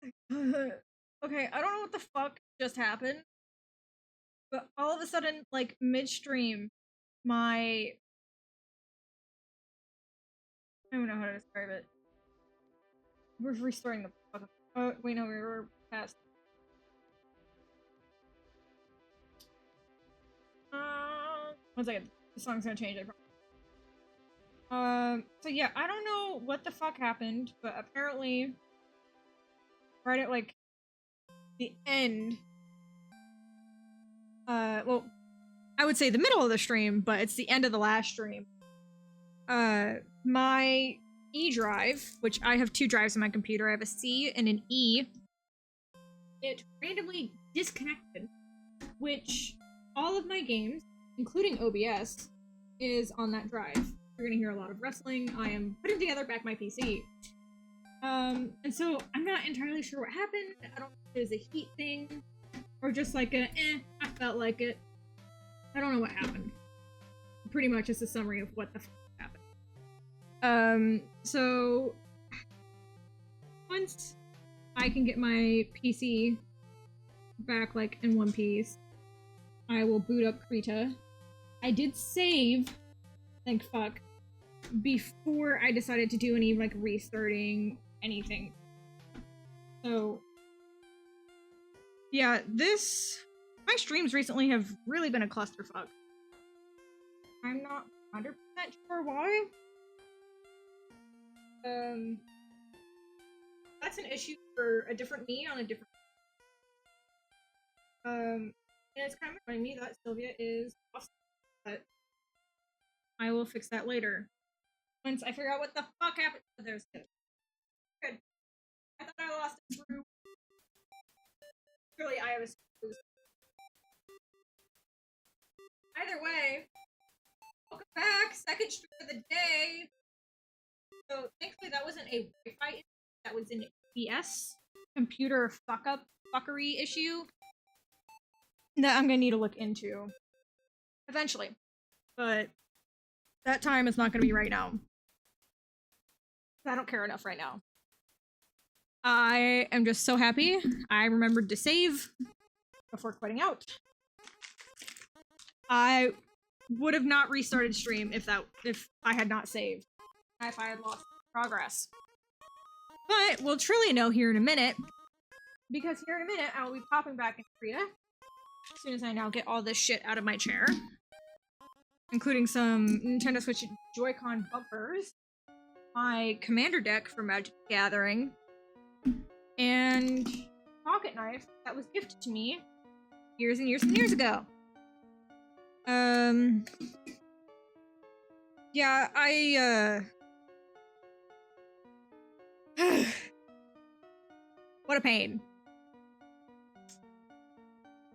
Okay, I don't know what the fuck just happened, but all of a sudden, like midstream, my I don't know how to describe it. We're restoring the fuck. Oh wait, no, we were past. One second. The song's gonna change. I promise. So yeah, I don't know what the fuck happened, but apparently, right at like the end, well, I would say the middle of the stream, but it's the end of the last stream. My E drive, which I have two drives on my computer, I have a C and an E, it randomly disconnected, which all of my games, including OBS, is on that drive. You're gonna hear a lot of wrestling. I am putting together back my PC. And so I'm not entirely sure what happened. I don't know if it was a heat thing or just like I felt like it. I don't know what happened. Pretty much it's a summary of what the fuck happened. So once I can get my PC back like in one piece, I will boot up Krita. I did save, thank fuck, before I decided to do any like restarting anything. So yeah, my streams recently have really been a clusterfuck. I'm not 100% sure why. That's an issue for a different me on a different. And it's kind of reminding me that Sylvia is lost, but I will fix that later. Once I figure out what the fuck happened. Oh, there's good. Good. I thought I lost it through. Surely I was. Either way, welcome back. Second stream of the day. So thankfully that wasn't a Wi-Fi issue. That was an OBS computer fuckery issue that I'm gonna need to look into eventually. But that time is not gonna be right now. I don't care enough right now. I am just so happy I remembered to save before quitting out. I would have not restarted stream if I had not saved. If I had lost progress. But we'll truly know here in a minute, because here in a minute I will be popping back in Korea as soon as I now get all this shit out of my chair, including some Nintendo Switch Joy-Con bumpers, my commander deck for Magic the Gathering, and pocket knife that was gifted to me years and years and years ago. Yeah, what a pain.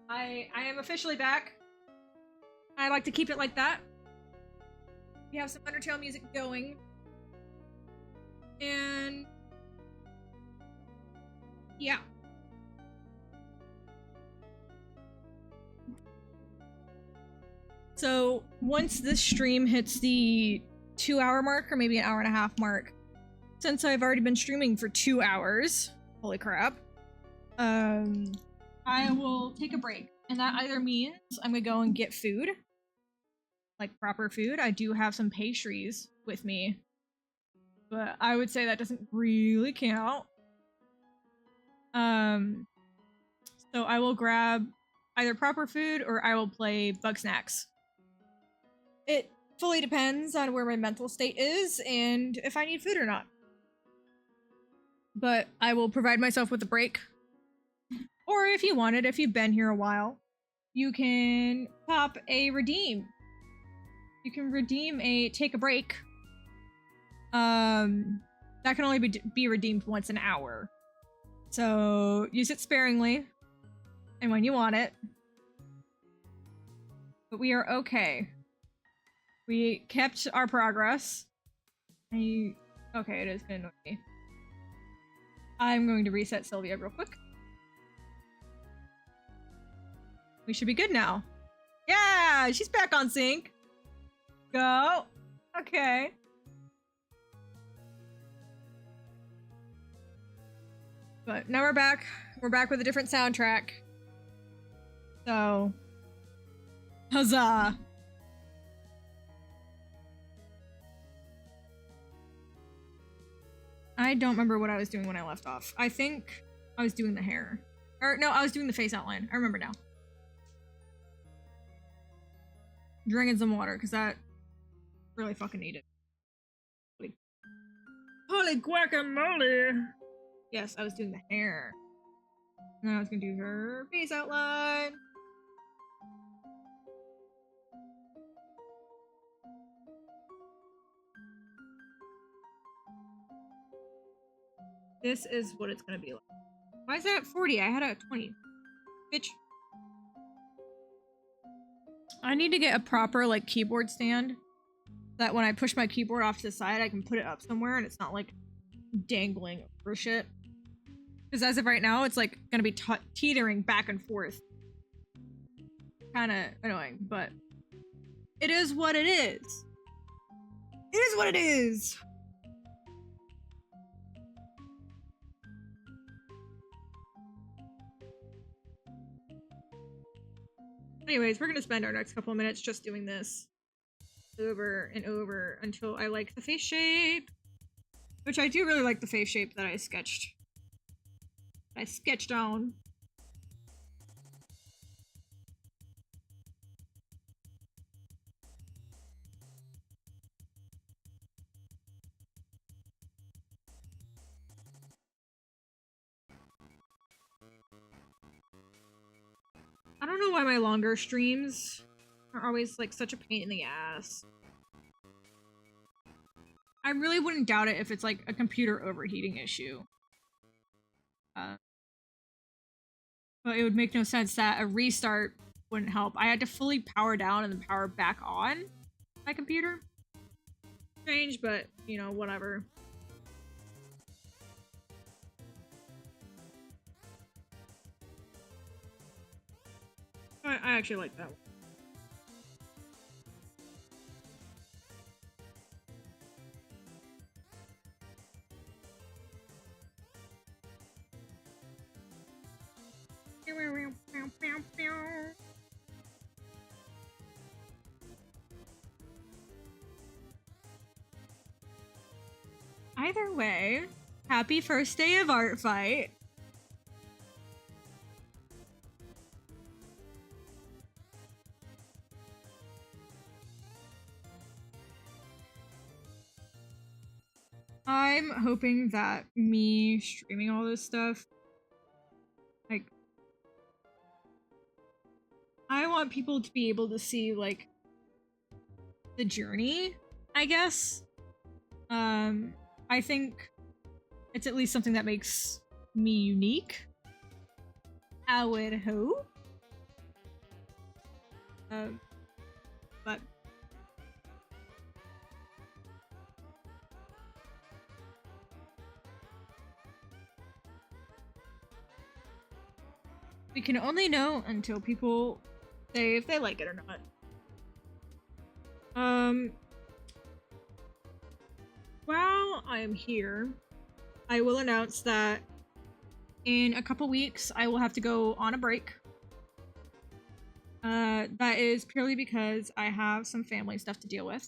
I am officially back. I like to keep it like that. We have some Undertale music going. And yeah. So once this stream hits the 2-hour mark, or maybe an 1.5-hour mark, since I've already been streaming for 2 hours, holy crap, I will take a break. And that either means I'm gonna go and get food, like proper food. I do have some pastries with me, but I would say that doesn't really count. So I will grab either proper food or I will play Bug Snacks. It fully depends on where my mental state is and if I need food or not. But I will provide myself with a break. Or if you want it, if you've been here a while, you can pop a redeem. You can redeem a take a break. That can only be redeemed once an hour. So use it sparingly and when you want it. But we are okay. We kept our progress. Okay, it is gonna annoy me. I'm going to reset Sylvia real quick. We should be good now. Yeah, she's back on sync. Go. Okay. But now we're back. We're back with a different soundtrack. So, huzzah! I don't remember what I was doing when I left off. I think I was doing the hair. Or no, I was doing the face outline. I remember now. Drinking some water, because that really fucking needed. Holy guacamole! Yes, I was doing the hair. Now I was gonna do her face outline. This is what it's gonna be like. Why is that at 40? I had it at 20. Bitch. I need to get a proper, like, keyboard stand. So that when I push my keyboard off to the side, I can put it up somewhere and it's not, like, dangling over shit. Because as of right now, it's, like, gonna be teetering back and forth. Kinda annoying, but it is what it is. It is what it is! Anyways, we're gonna spend our next couple of minutes just doing this over and over until I like the face shape. Which I do really like the face shape that I sketched. On. I don't know why my longer streams are always like such a pain in the ass. I really wouldn't doubt it if it's like a computer overheating issue. But it would make no sense that a restart wouldn't help. I had to fully power down and then power back on my computer. Strange, but you know, whatever. I actually like that one. Either way, happy first day of Artfight. I'm hoping that me streaming all this stuff, like, I want people to be able to see, like, the journey, I guess. I think it's at least something that makes me unique. I would hope. But we can only know until people say if they like it or not. While I'm here, I will announce that in a couple weeks I will have to go on a break. That is purely because I have some family stuff to deal with.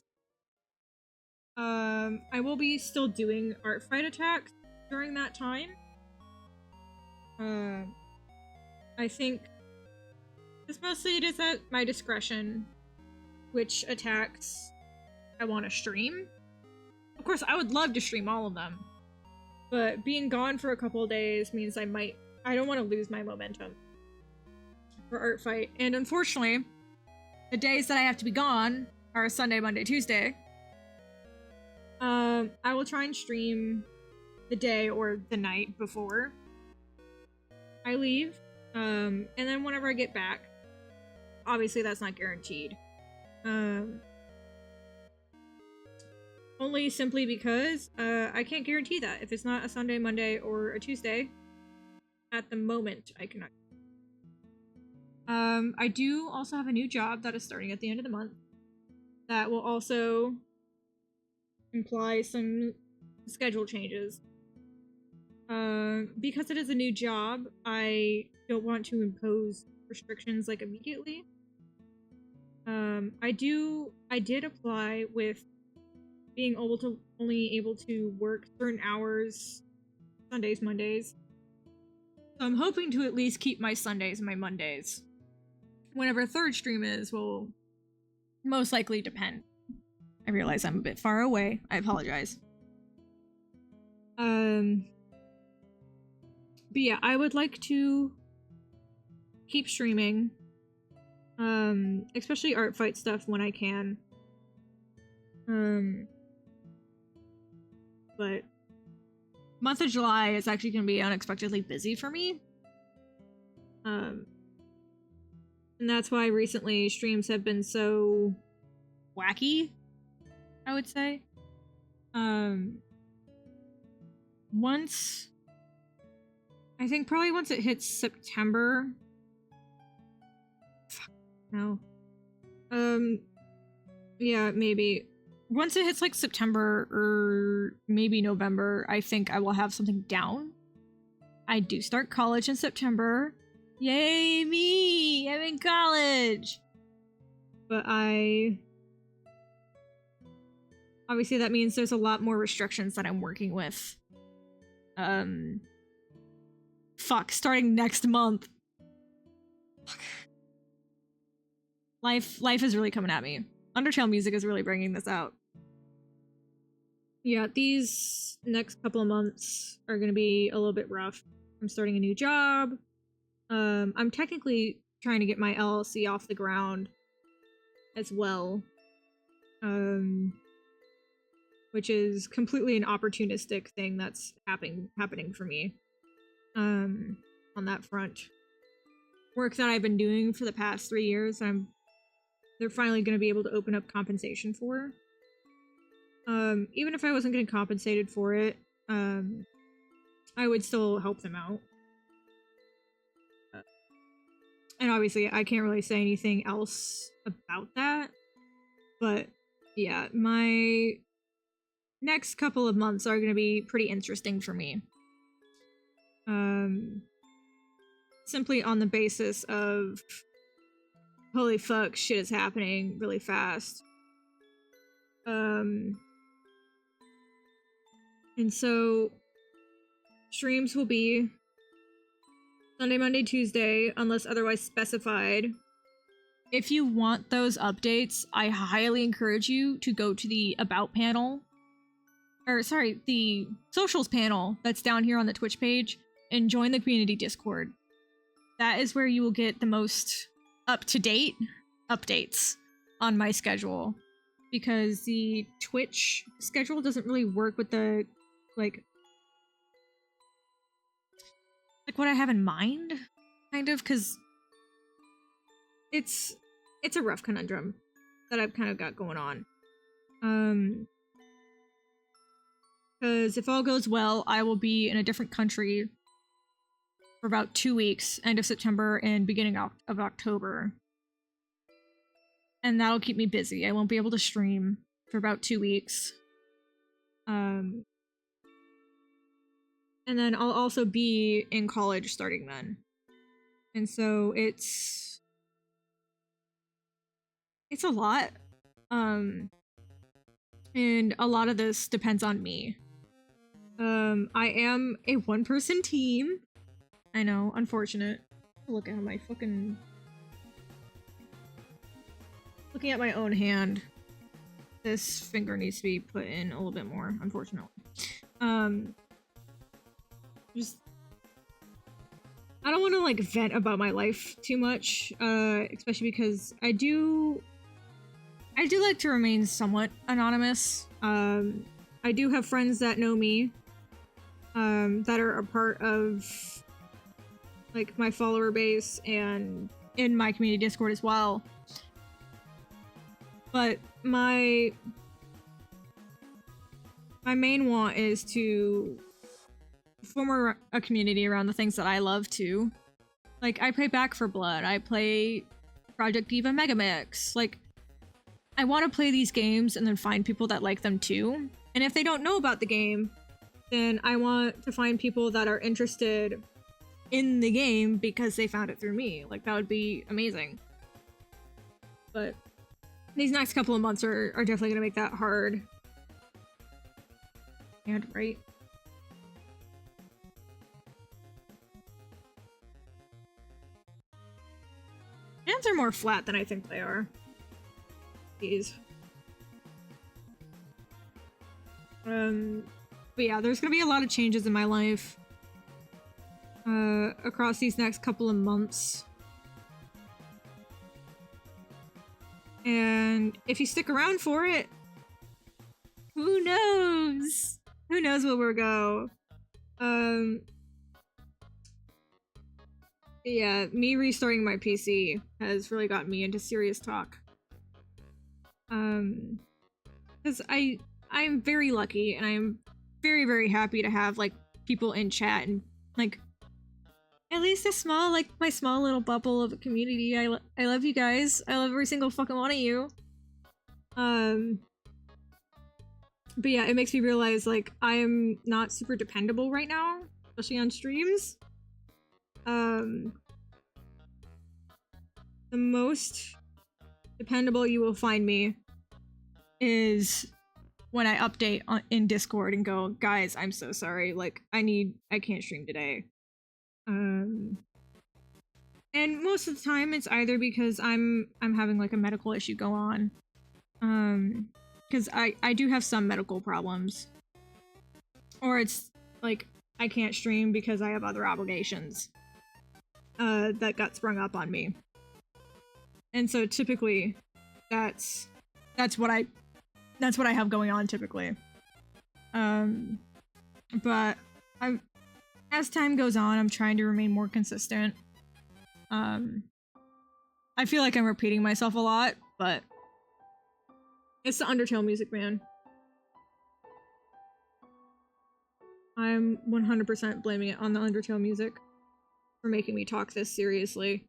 I will be still doing Artfight attacks during that time. I think it's mostly just at my discretion which attacks I want to stream. Of course, I would love to stream all of them, but being gone for a couple of days means I don't want to lose my momentum for Artfight. And unfortunately, the days that I have to be gone are Sunday, Monday, Tuesday. I will try and stream the day or the night before I leave. And then whenever I get back, obviously that's not guaranteed. Only simply because I can't guarantee that. If it's not a Sunday, Monday, or a Tuesday, at the moment, I cannot. I do also have a new job that is starting at the end of the month. That will also imply some schedule changes. Because it is a new job, I don't want to impose restrictions like immediately. I did apply with being only able to work certain hours, Sundays, Mondays. So I'm hoping to at least keep my Sundays and my Mondays. Whenever third stream is will most likely depend. I realize I'm a bit far away. I apologize. But yeah, I would like to keep streaming. Especially Artfight stuff when I can. But month of July is actually going to be unexpectedly busy for me. And that's why recently streams have been so wacky, I would say. I think probably once it hits September. Fuck, no. Yeah, maybe. Once it hits like September or maybe November, I think I will have something down. I do start college in September. Yay, me! I'm in college! But obviously that means there's a lot more restrictions that I'm working with. Fuck, starting next month. Fuck. Life is really coming at me. Undertale music is really bringing this out. Yeah, these next couple of months are gonna be a little bit rough. I'm starting a new job. I'm technically trying to get my LLC off the ground as well. Which is completely an opportunistic thing that's happening for me. On that front. Work that I've been doing for the past 3 years, they're finally going to be able to open up compensation for. Even if I wasn't getting compensated for it, I would still help them out. And obviously, I can't really say anything else about that. But yeah, my next couple of months are going to be pretty interesting for me. Simply on the basis of holy fuck, shit is happening really fast. And so streams will be Sunday, Monday, Tuesday, unless otherwise specified. If you want those updates, I highly encourage you to go to the About panel. Or, sorry, the Socials panel that's down here on the Twitch page and join the community Discord. That is where you will get the most up-to-date updates on my schedule. Because the Twitch schedule doesn't really work with the, like what I have in mind, kind of, because it's a rough conundrum that I've kind of got going on. Because if all goes well, I will be in a different country for about 2 weeks, end of September and beginning of October. And that'll keep me busy. I won't be able to stream for about 2 weeks. And then I'll also be in college starting then. And so it's a lot. And a lot of this depends on me. I am a one-person team. I know, unfortunate. Look at my fucking... Looking at my own hand. This finger needs to be put in a little bit more, unfortunately. Just... I don't want to, like, vent about my life too much, especially because I do like to remain somewhat anonymous. I do have friends that know me, that are a part of, like, my follower base and in my community Discord as well. But my main want is to form a community around the things that I love too. Like, I play Back for Blood, I play Project Diva Megamix, like, I want to play these games and then find people that like them too. And if they don't know about the game, then I want to find people that are interested in the game because they found it through me. Like, that would be amazing. But these next couple of months are definitely gonna make that hard. And right. Hands are more flat than I think they are. These. But yeah, there's gonna be a lot of changes in my life across these next couple of months. And if you stick around for it, who knows? Who knows where we'll go? Yeah, me restarting my PC has really gotten me into serious talk. Because I'm very lucky, and I'm very, very happy to have, like, people in chat, and, like, at least a small, like, my small little bubble of a community. I love you guys. I love every single fucking one of you. But yeah, it makes me realize, like, I am not super dependable right now, especially on streams. The most dependable you will find me is when I update in Discord and go, guys, I'm so sorry, like, I can't stream today. And most of the time it's either because I'm having, like, a medical issue go on. Because I do have some medical problems. Or it's, like, I can't stream because I have other obligations that got sprung up on me. And so typically that's what I have going on typically. But as time goes on, I'm trying to remain more consistent. I feel like I'm repeating myself a lot, but it's the Undertale music, man. I'm 100% blaming it on the Undertale music for making me talk this seriously.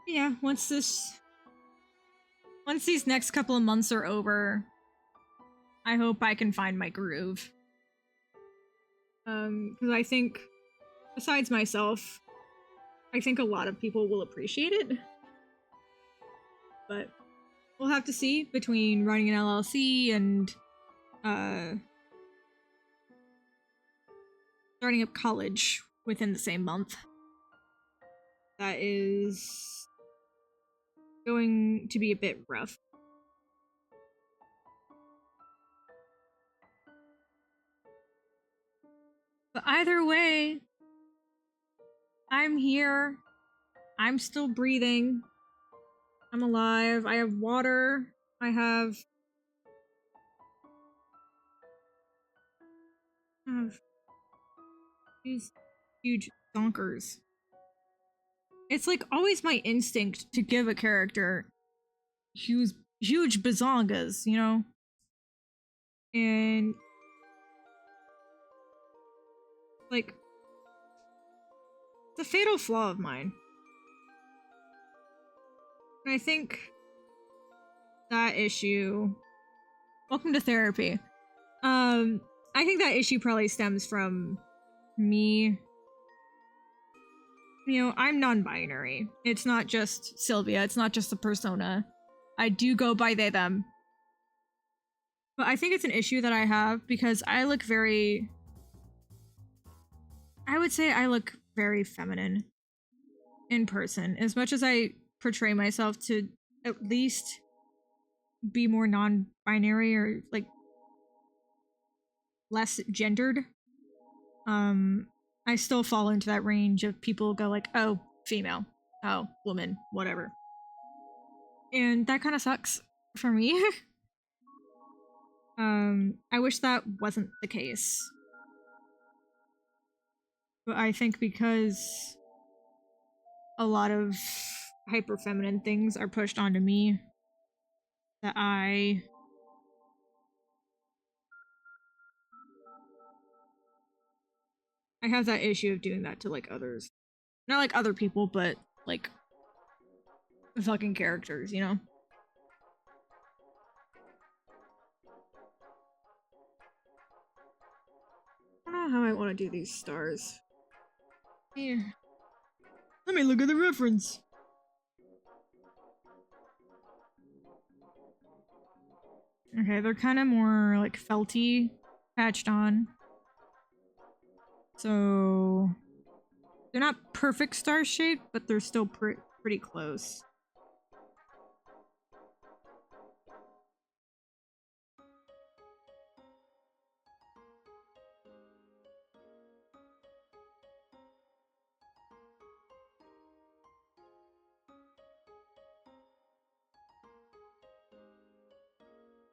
Yeah, once these next couple of months are over, I hope I can find my groove. Because I think, besides myself, I think a lot of people will appreciate it. But we'll have to see between running an LLC and starting up college within the same month. That is going to be a bit rough. But either way, I'm here. I'm still breathing. I'm alive. I have water. I have these huge donkers. It's like always my instinct to give a character huge bazongas, you know? And like, it's a fatal flaw of mine. And I think that issue... Welcome to therapy. I think that issue probably stems from me. You know, I'm non-binary. It's not just Sylvia, it's not just a persona. I do go by they, them. But I think it's an issue that I have because I look very... I would say I look very feminine in person. As much as I portray myself to at least be more non-binary or, like, less gendered, I still fall into that range of people go like, oh, female, oh, woman, whatever. And that kind of sucks for me. I wish that wasn't the case. But I think because a lot of hyper feminine things are pushed onto me that I have that issue of doing that to like others. Not like other people, but like fucking characters, you know? I don't know how I want to do these stars. Here. Let me look at the reference. Okay, they're kind of more like felty, patched on. So they're not perfect star shaped, but they're still pretty close.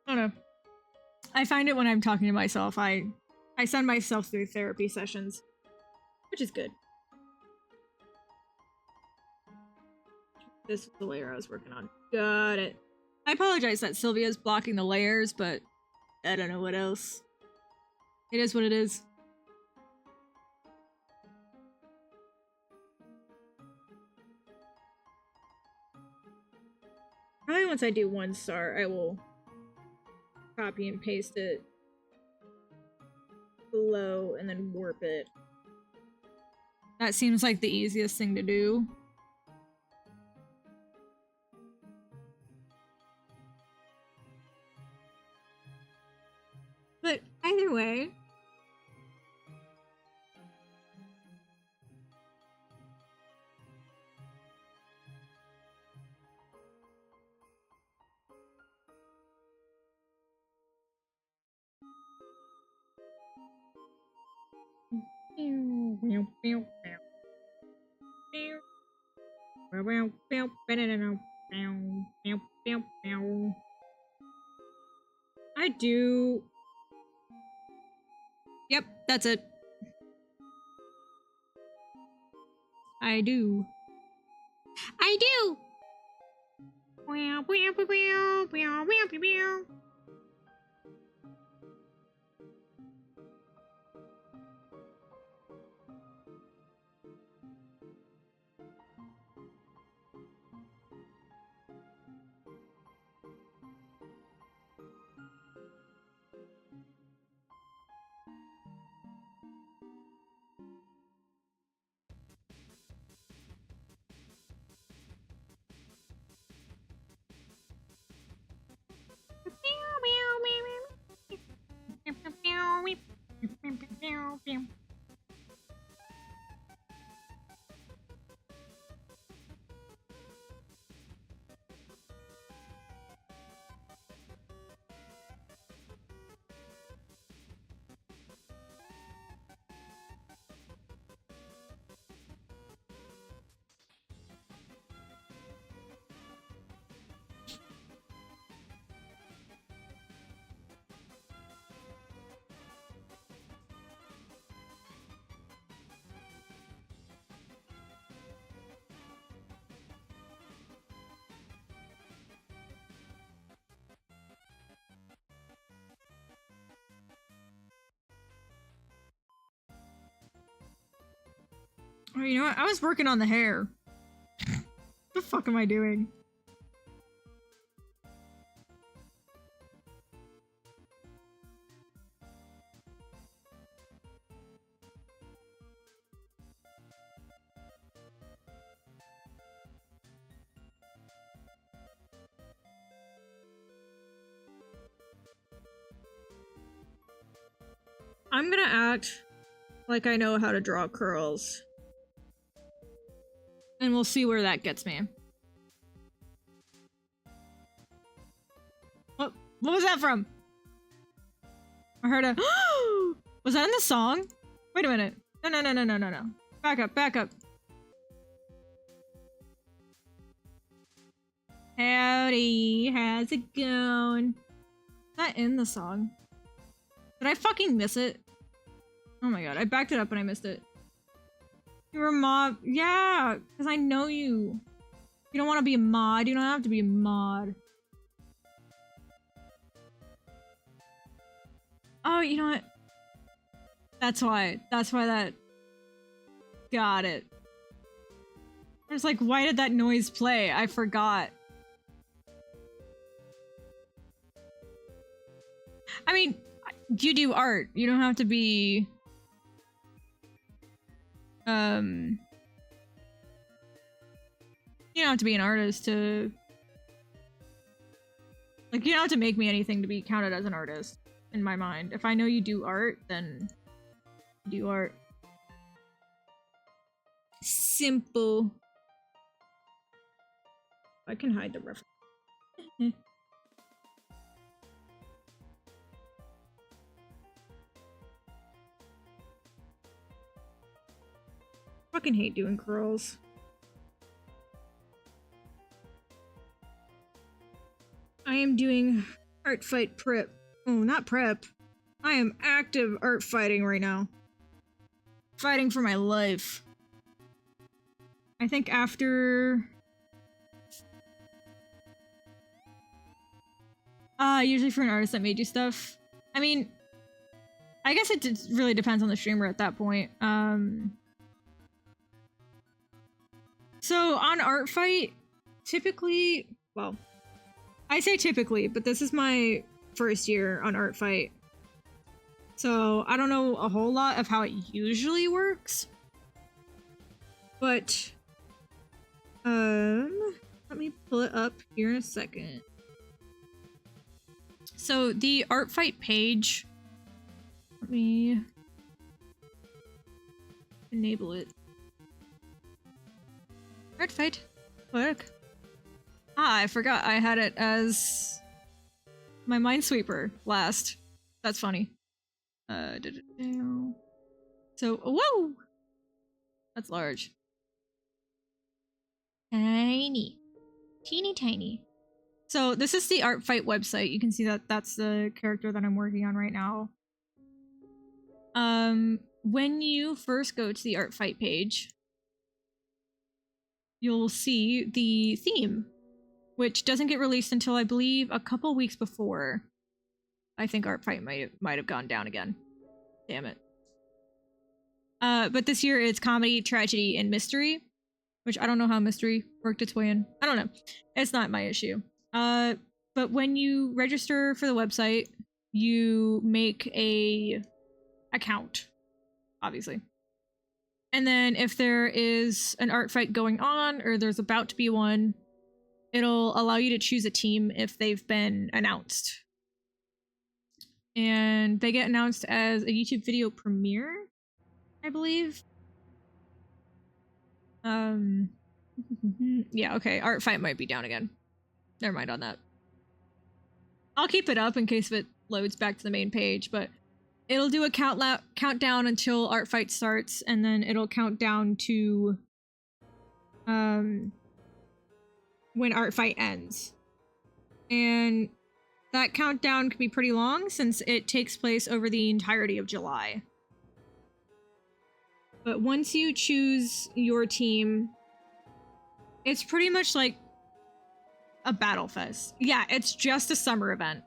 I don't know. I find it when I'm talking to myself, I send myself through therapy sessions, which is good. This is the layer I was working on. Got it. I apologize that Sylvia's blocking the layers, but I don't know what else. It is what it is. Probably once I do one star, I will copy and paste it below and then warp it. That seems like the easiest thing to do. But either way, I do. Yep, that's it. I do. I do. Oh, you know what? I was working on the hair. What the fuck am I doing? I'm gonna act like I know how to draw curls. And we'll see where that gets me. What was that from? I heard a was that in the song? Wait a minute. No. Back up. Howdy, how's it going? Is that in the song? Did I fucking miss it? Oh my god, I backed it up and I missed it. You're a mob. Yeah, because I know you. You don't want to be a mod. You don't have to be a mod. Oh, you know what? That's why. That's why that... Got it. I was like, why did that noise play? I forgot. I mean, you do art. You don't have to be... You don't have to be an artist to... Like, you don't have to make me anything to be counted as an artist, in my mind. If I know you do art, then you do art. Simple. I can hide the reference. Fucking hate doing curls. I am doing Artfight prep. Oh, not prep. I am active art fighting right now. Fighting for my life. I think after... usually for an artist that made you stuff. I mean, I guess it really depends on the streamer at that point. So on Artfight, typically, well, I say typically, but this is my first year on Artfight. So I don't know a whole lot of how it usually works. But, let me pull it up here in a second. So the Artfight page, let me enable it. Artfight, work. Ah, I forgot I had it as my Minesweeper last. That's funny. So, whoa! That's large. Tiny. Teeny tiny. So this is the Artfight website. You can see that that's the character that I'm working on right now. When you first go to the Artfight page, you'll see the theme, which doesn't get released until I believe a couple weeks before. I think Artfight might have gone down again. Damn it. But this year it's comedy, tragedy, and mystery, which I don't know how mystery worked its way in. I don't know. It's not my issue. But when you register for the website, you make a account, obviously. And then if there is an art fight going on, or there's about to be one, it'll allow you to choose a team if they've been announced. And they get announced as a YouTube video premiere, I believe. Yeah, okay, Artfight might be down again. Never mind on that. I'll keep it up in case it loads back to the main page, but it'll do a countdown until Artfight starts, and then it'll count down to when Artfight ends. And that countdown can be pretty long since it takes place over the entirety of July. But once you choose your team, it's pretty much like a battle fest. Yeah, it's just a summer event.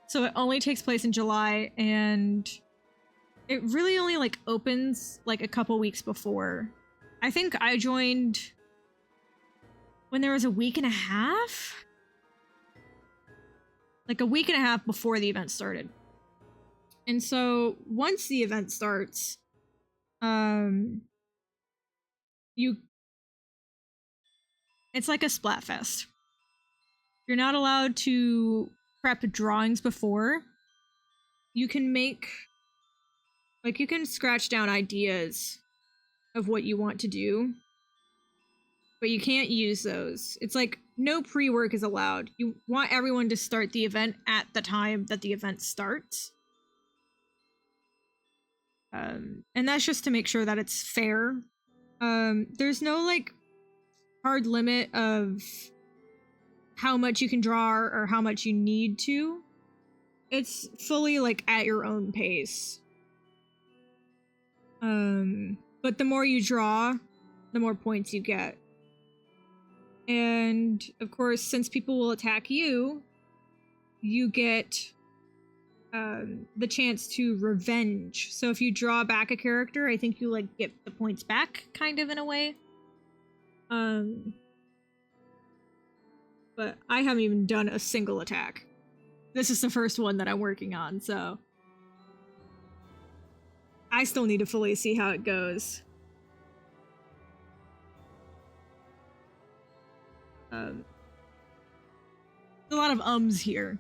So it only takes place in July, and it really only like opens like a couple weeks before. I think I joined when there was a week and a half? Like a week and a half before the event started. And so once the event starts, it's like a Splatfest. You're not allowed to prep drawings before. You can make, like, you can scratch down ideas of what you want to do, but you can't use those. It's like no pre-work is allowed. You want everyone to start the event at the time that the event starts. And that's just to make sure that it's fair. There's no like hard limit of how much you can draw or how much you need to. It's fully like at your own pace. But the more you draw, the more points you get. And of course, since people will attack you, you get the chance to revenge. So if you draw back a character, I think you like get the points back, kind of in a way. But I haven't even done a single attack. This is the first one that I'm working on, so I still need to fully see how it goes. There's a lot of ums here.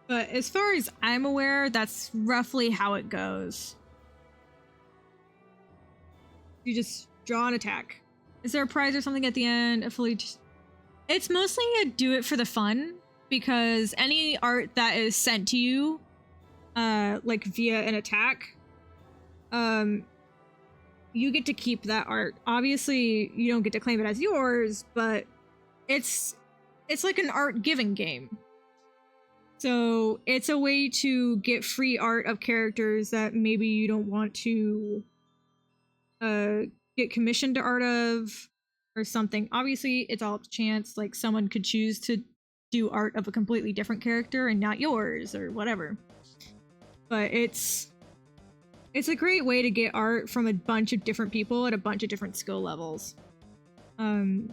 But as far as I'm aware, that's roughly how it goes. You just draw an attack. Is there a prize or something at the end? It's mostly a do it for the fun, because any art that is sent to you, like via an attack, you get to keep that art. Obviously, you don't get to claim it as yours, but it's like an art giving game. So it's a way to get free art of characters that maybe you don't want to get commissioned art of or something. Obviously, it's all up to chance. Like someone could choose to do art of a completely different character and not yours or whatever. But it's a great way to get art from a bunch of different people at a bunch of different skill levels. And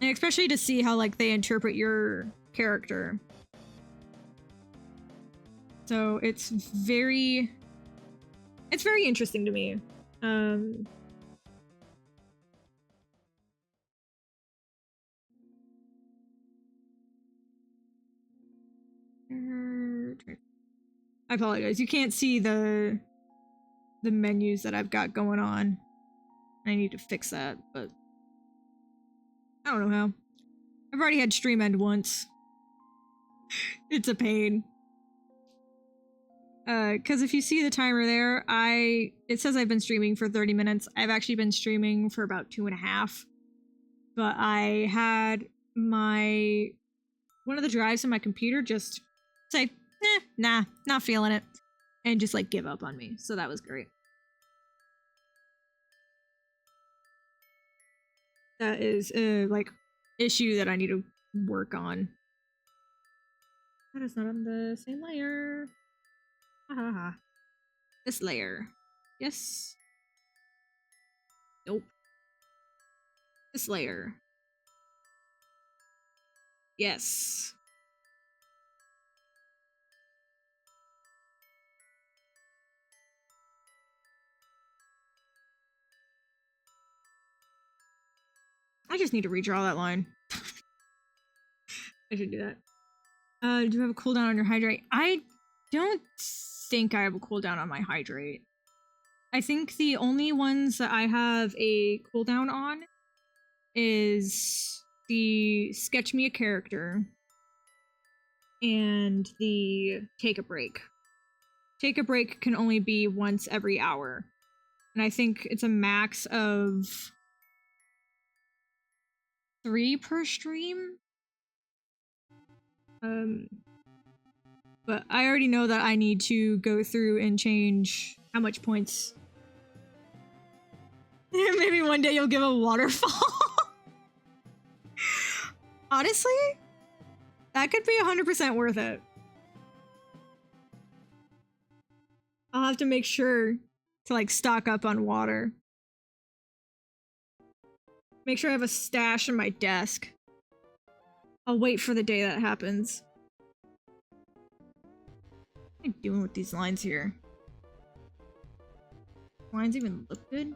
especially to see how like they interpret your character. So it's very interesting to me. I apologize. You can't see the menus that I've got going on. I need to fix that, but I don't know how. I've already had stream end once. It's a pain. Because if you see the timer there, it says I've been streaming for 30 minutes. I've actually been streaming for about 2.5. But I had one of the drives in my computer just say, nah, not feeling it. And just like give up on me. So that was great. That is a like issue that I need to work on. That is not on the same layer. Ha. This layer. Yes. Nope. This layer. Yes. I just need to redraw that line. I should do that. Do you have a cooldown on your hydrate? I don't think I have a cooldown on my hydrate. I think the only ones that I have a cooldown on is the sketch me a character and the take a break. Take a break can only be once every hour. And I think it's a max of 3 per stream. But I already know that I need to go through and change how much points. Maybe one day you'll give a waterfall. Honestly, that could be 100% worth it. I'll have to make sure to like stock up on water. Make sure I have a stash in my desk. I'll wait for the day that happens. What am I doing with these lines here? Lines even look good?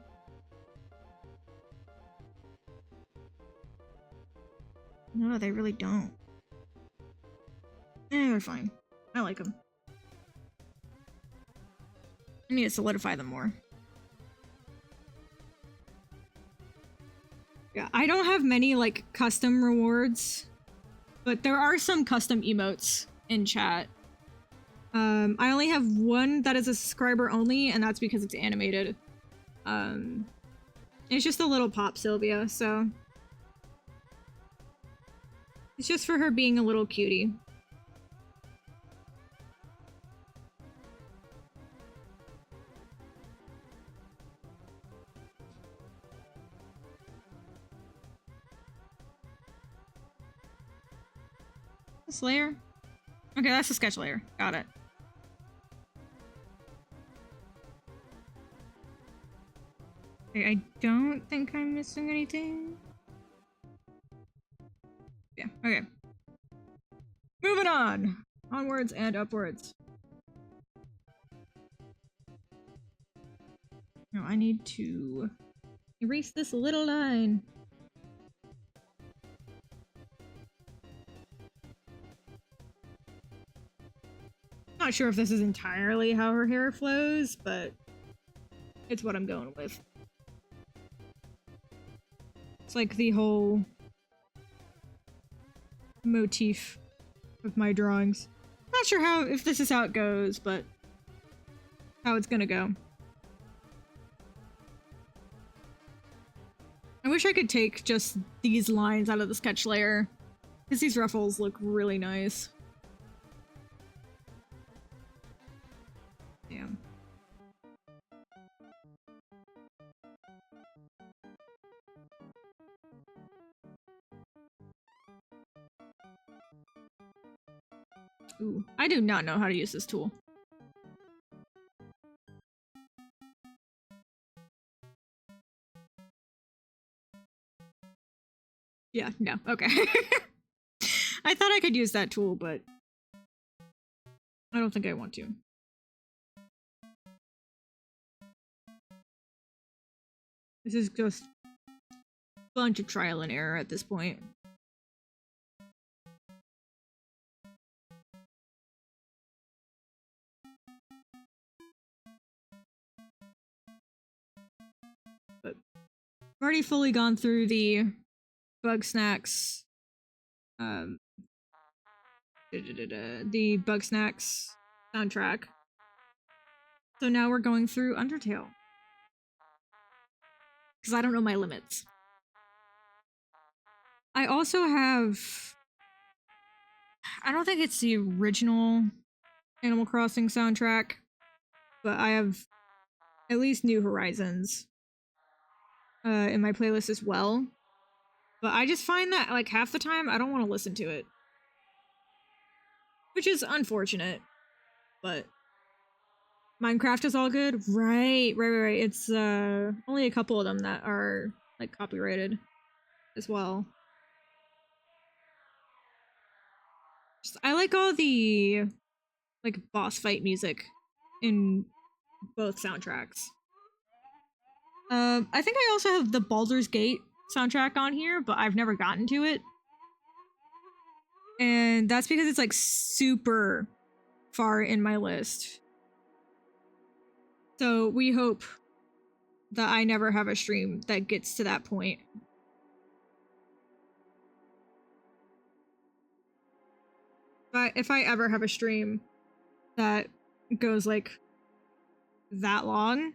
No, they really don't. They're fine. I like them. I need to solidify them more. Yeah, I don't have many, like, custom rewards. But there are some custom emotes in chat. I only have one that is a subscriber only, and that's because it's animated. It's just a little pop Sylvia, so... It's just for her being a little cutie. This layer? Okay, that's the sketch layer. Got it. Okay, I don't think I'm missing anything. Yeah, okay. Moving on! Onwards and upwards. Now I need to erase this little line. Not sure if this is entirely how her hair flows, but it's what I'm going with. It's like the whole motif of my drawings. Not sure if this is how it goes, but how it's gonna go. I wish I could take just these lines out of the sketch layer, because these ruffles look really nice. Damn. Ooh, I do not know how to use this tool. Yeah, no, okay. I thought I could use that tool, but I don't think I want to. This is just a bunch of trial and error at this point. But I've already fully gone through the Bug Snacks, the Bug Snacks soundtrack. So now we're going through Undertale. Because I don't know my limits. I also have... I don't think it's the original Animal Crossing soundtrack, but I have at least New Horizons in my playlist as well. But I just find that, like, half the time, I don't want to listen to it. Which is unfortunate, but... Minecraft is all good? Right. It's, only a couple of them that are, like, copyrighted as well. I like all the, like, boss fight music in both soundtracks. I think I also have the Baldur's Gate soundtrack on here, but I've never gotten to it. And that's because it's, like, super far in my list. So we hope that I never have a stream that gets to that point. But if I ever have a stream that goes, like, that long,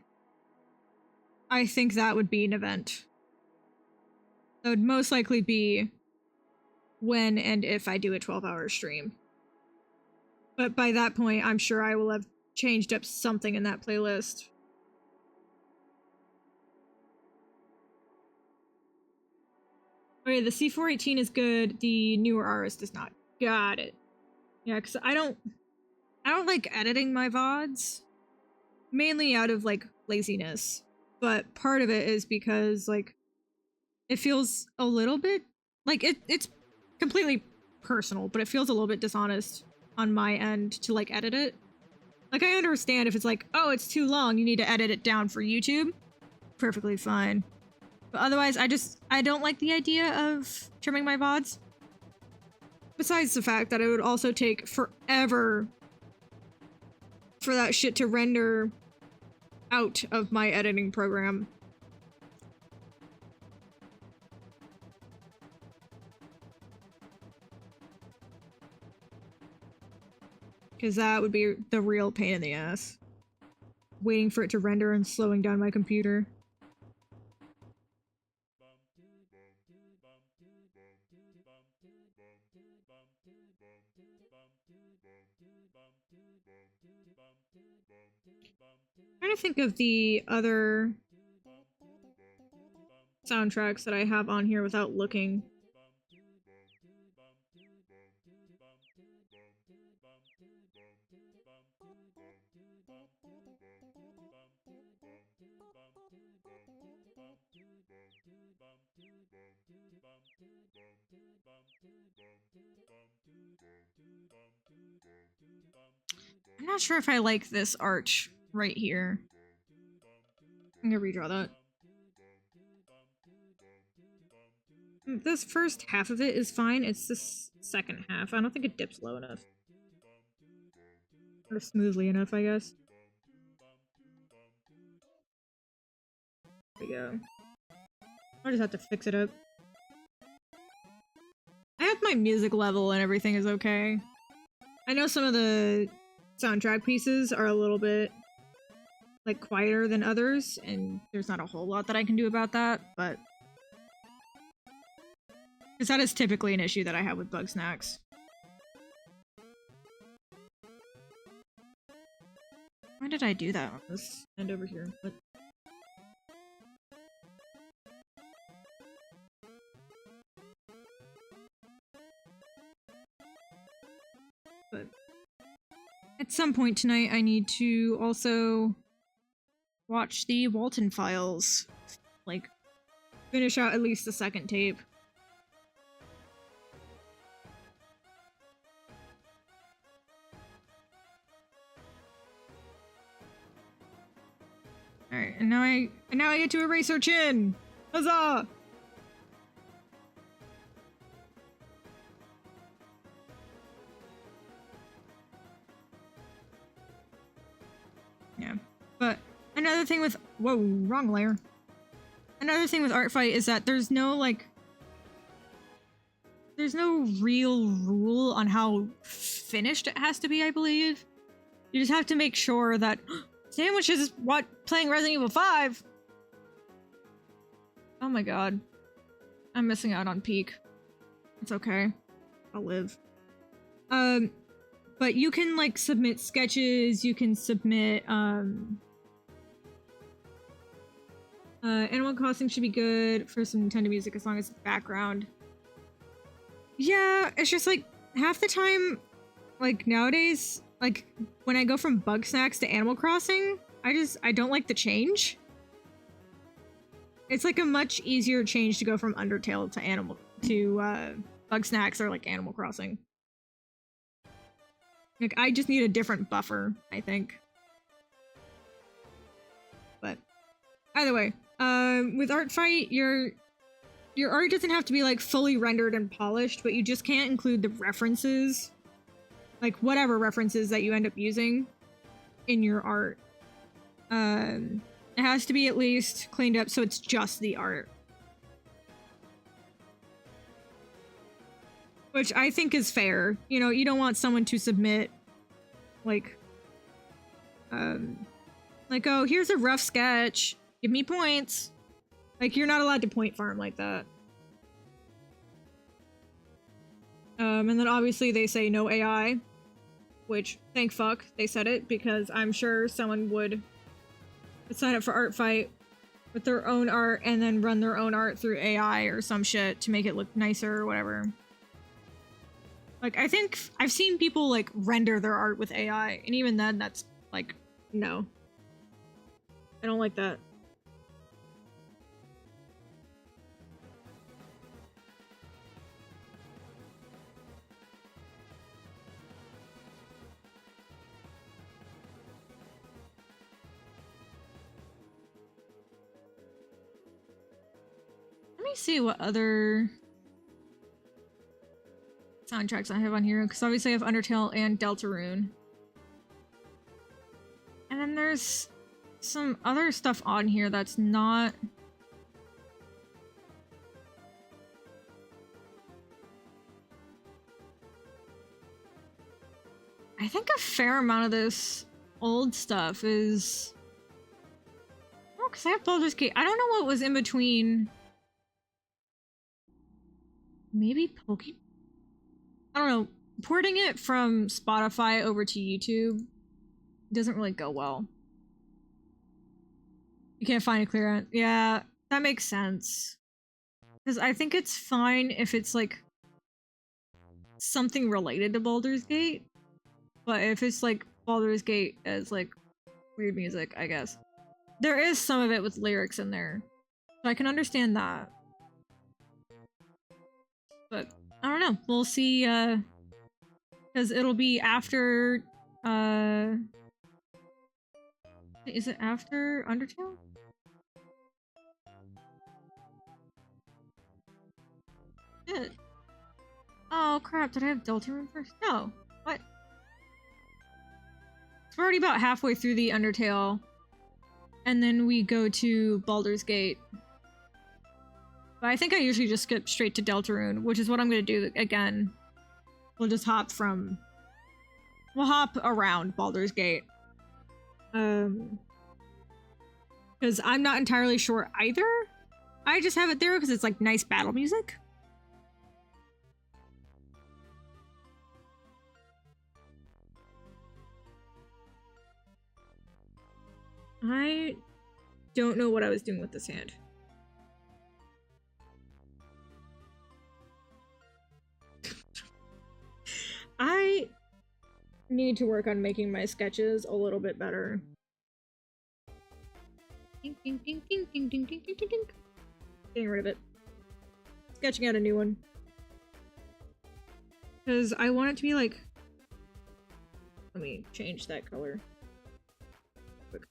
I think that would be an event. That would most likely be when and if I do a 12-hour stream. But by that point, I'm sure I will have changed up something in that playlist. Okay, the C418 is good, the newer RS does not. Got it. Yeah, because I don't like editing my VODs. Mainly out of, like, laziness. But part of it is because, like, it feels a little bit... Like, it's completely personal, but it feels a little bit dishonest on my end to, like, edit it. Like, I understand if it's like, oh, it's too long, you need to edit it down for YouTube. Perfectly fine. But otherwise, I don't like the idea of trimming my VODs. Besides the fact that it would also take forever for that shit to render out of my editing program. Because that would be the real pain in the ass. Waiting for it to render and slowing down my computer. I'm trying to think of the other soundtracks that I have on here without looking. I'm not sure if I like this arch right here. I'm gonna redraw that. This first half of it is fine. It's this second half. I don't think it dips low enough. Or smoothly enough, I guess. There we go. I'll just have to fix it up. I have my music level and everything is okay. I know some of the soundtrack pieces are a little bit like quieter than others, and there's not a whole lot that I can do about that, but because that is typically an issue that I have with Bug Snacks. Why did I do that on this end over here? But at some point tonight, I need to also watch the Walton Files. Like, finish out at least the second tape. Alright, and now I get to erase her chin! Huzzah! Yeah. But another thing with whoa, wrong layer. Another thing with Artfight is that there's no real rule on how finished it has to be, I believe. You just have to make sure that Sandwich is playing Resident Evil 5. Oh my god. I'm missing out on Peak. It's okay. I'll live. But you can like submit sketches, you can submit Animal Crossing should be good for some Nintendo music as long as it's background. Yeah, it's just like half the time, like nowadays, like when I go from Bug Snacks to Animal Crossing, I don't like the change. It's like a much easier change to go from Undertale to Bug Snacks or like Animal Crossing. Like I just need a different buffer, I think. But either way, with Artfight, your art doesn't have to be like fully rendered and polished, but you just can't include the references, like whatever references that you end up using in your art. It has to be at least cleaned up so it's just the art. Which I think is fair. You know, you don't want someone to submit like oh, here's a rough sketch. Give me points. Like, you're not allowed to point farm like that. And then obviously they say no AI, which thank fuck they said it, because I'm sure someone would sign up for Artfight with their own art and then run their own art through AI or some shit to make it look nicer or whatever. Like, I think I've seen people like render their art with AI, and even then that's like, no. I don't like that. Let me see what other soundtracks I have on here, because obviously I have Undertale and Deltarune. And then there's some other stuff on here that's not... I think a fair amount of this old stuff is... Oh, because I have Baldur's Gate. I don't know what was in between... Maybe Pokemon? I don't know. Porting it from Spotify over to YouTube doesn't really go well. You can't find a clearance. Yeah, that makes sense. Because I think it's fine if it's like something related to Baldur's Gate. But if it's like Baldur's Gate as like weird music, I guess. There is some of it with lyrics in there. So I can understand that. But I don't know. We'll see, because it'll be after Is it after Undertale? Shit. Oh crap, did I have Deltarune first? No. What? We're already about halfway through the Undertale. And then we go to Baldur's Gate. But I think I usually just skip straight to Deltarune, which is what I'm gonna do again. We'll just hop from... We'll hop around Baldur's Gate. Because I'm not entirely sure either. I just have it there because it's like nice battle music. I don't know what I was doing with this hand. I need to work on making my sketches a little bit better. Ding, ding, ding, ding, ding, ding, ding, ding, ding. Getting rid of it. Sketching out a new one. Because I want it to be like... Let me change that color. Quick.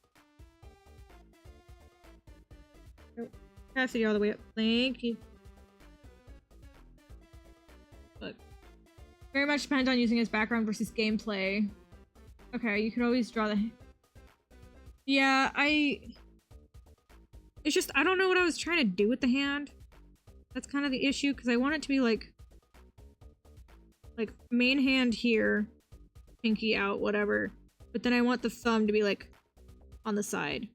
Oh, opacity all the way up. Thank you. But very much depends on using as background versus gameplay. Okay, you can always draw the... Yeah, It's just, I don't know what I was trying to do with the hand. That's kind of the issue, because I want it to be like main hand here, pinky out, whatever. But then I want the thumb to be like on the side.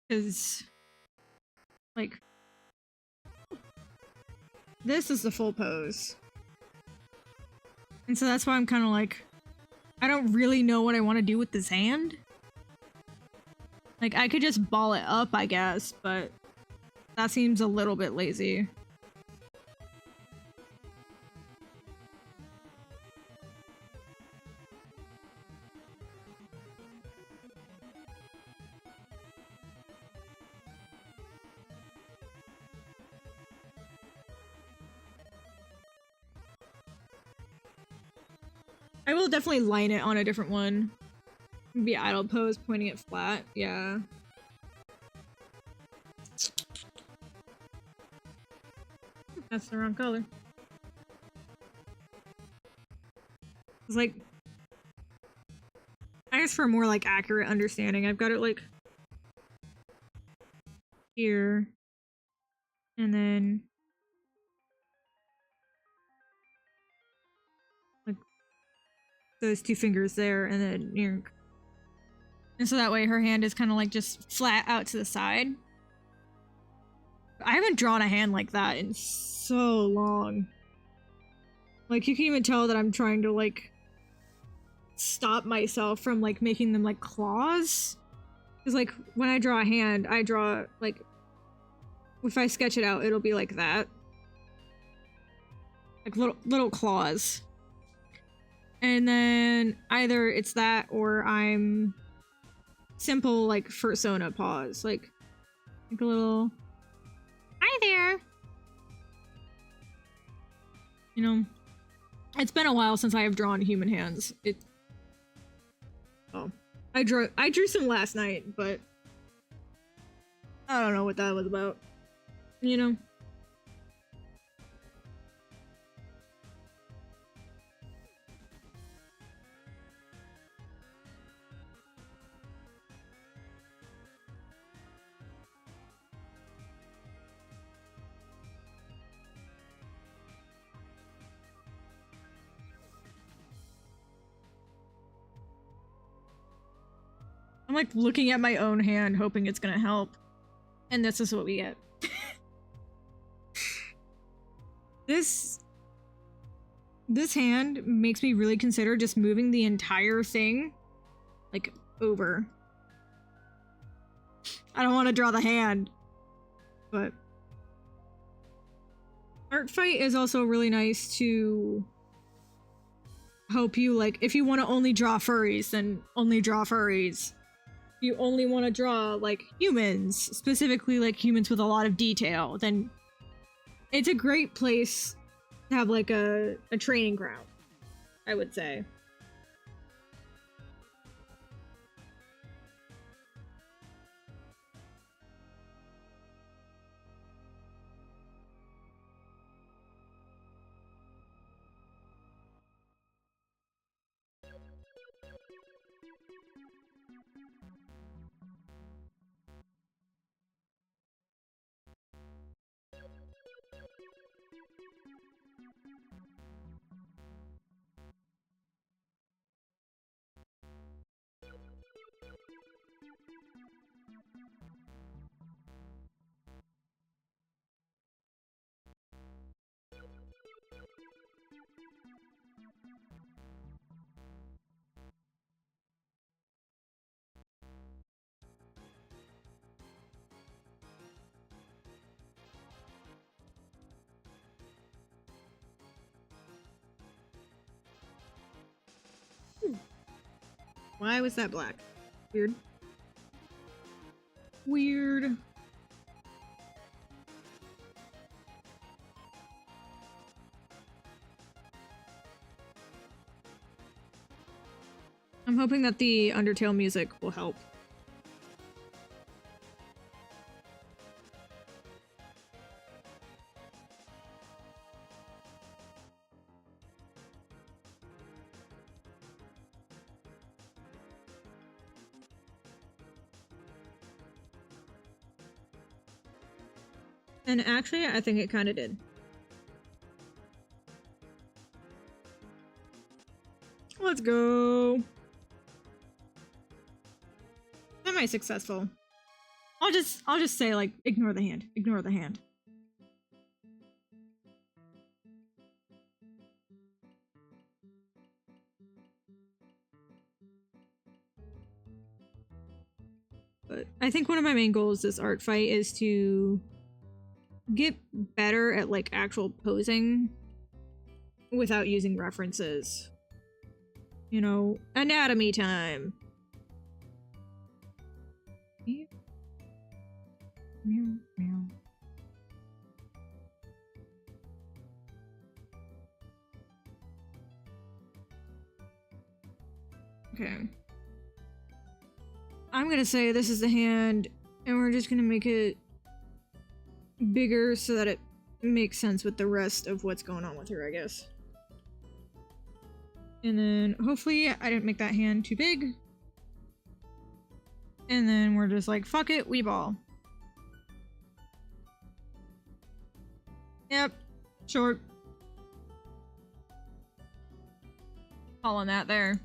Because like this is the full pose. And so that's why I'm kind of like, I don't really know what I want to do with this hand. Like, I could just ball it up, I guess, but that seems a little bit lazy. I will definitely line it on a different one. Be idle pose, pointing it flat, yeah. That's the wrong color. It's like... I guess for a more like accurate understanding, I've got it like... here. And then... like... those two fingers there, and then here. And so that way her hand is kind of like just flat out to the side. I haven't drawn a hand like that in so long. Like, you can even tell that I'm trying to like stop myself from like making them like claws. Because like when I draw a hand, I draw like, if I sketch it out, it'll be like that. Like little claws. And then either it's that or I'm simple like fursona pause, like a little hi there. You know, it's been a while since I have drawn human hands. I drew some last night, but I don't know what that was about. You know. I'm like looking at my own hand, hoping it's gonna help. And this is what we get. This hand makes me really consider just moving the entire thing, like, over. I don't want to draw the hand, but... Artfight is also really nice to help you, like, if you want to only draw furries, then only draw furries. If you only want to draw, like, humans, specifically, like, humans with a lot of detail, then it's a great place to have, like, a training ground, I would say. Why was that black? Weird. Weird. I'm hoping that the Undertale music will help. And actually, I think it kind of did. Let's go. Semi-successful. I'll just say, like, ignore the hand. Ignore the hand. But I think one of my main goals this art fight is to get better at, like, actual posing without using references. You know, anatomy time. Meow, meow. Okay. I'm gonna say this is the hand, and we're just gonna make it bigger so that it makes sense with the rest of what's going on with her, I guess. And then hopefully I didn't make that hand too big. And then we're just like, fuck it, we ball. Yep, short. All on that there.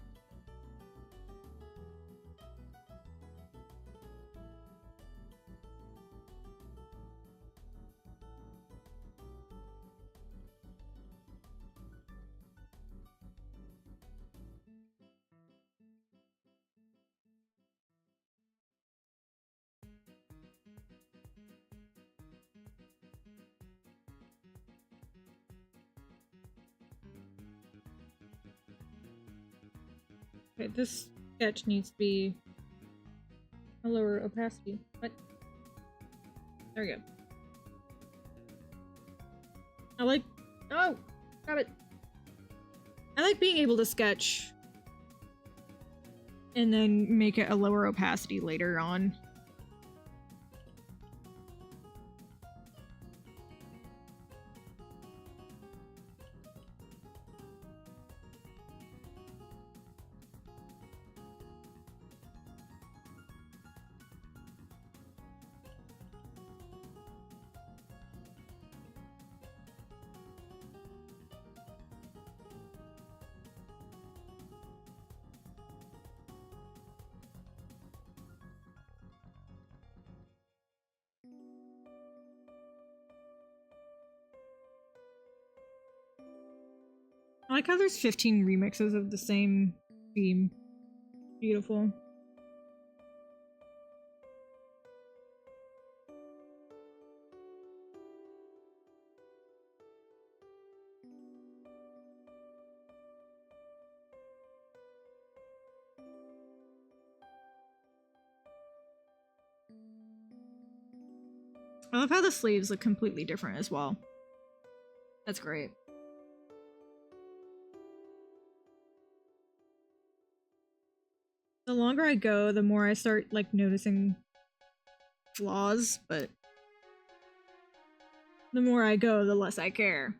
Okay, this sketch needs to be a lower opacity. What? There we go. I like... Oh! Grab it! I like being able to sketch and then make it a lower opacity later on. I like how there's 15 remixes of the same theme. Beautiful. I love how the sleeves look completely different as well. That's great. The longer I go, the more I start, like, noticing flaws, but the more I go, the less I care.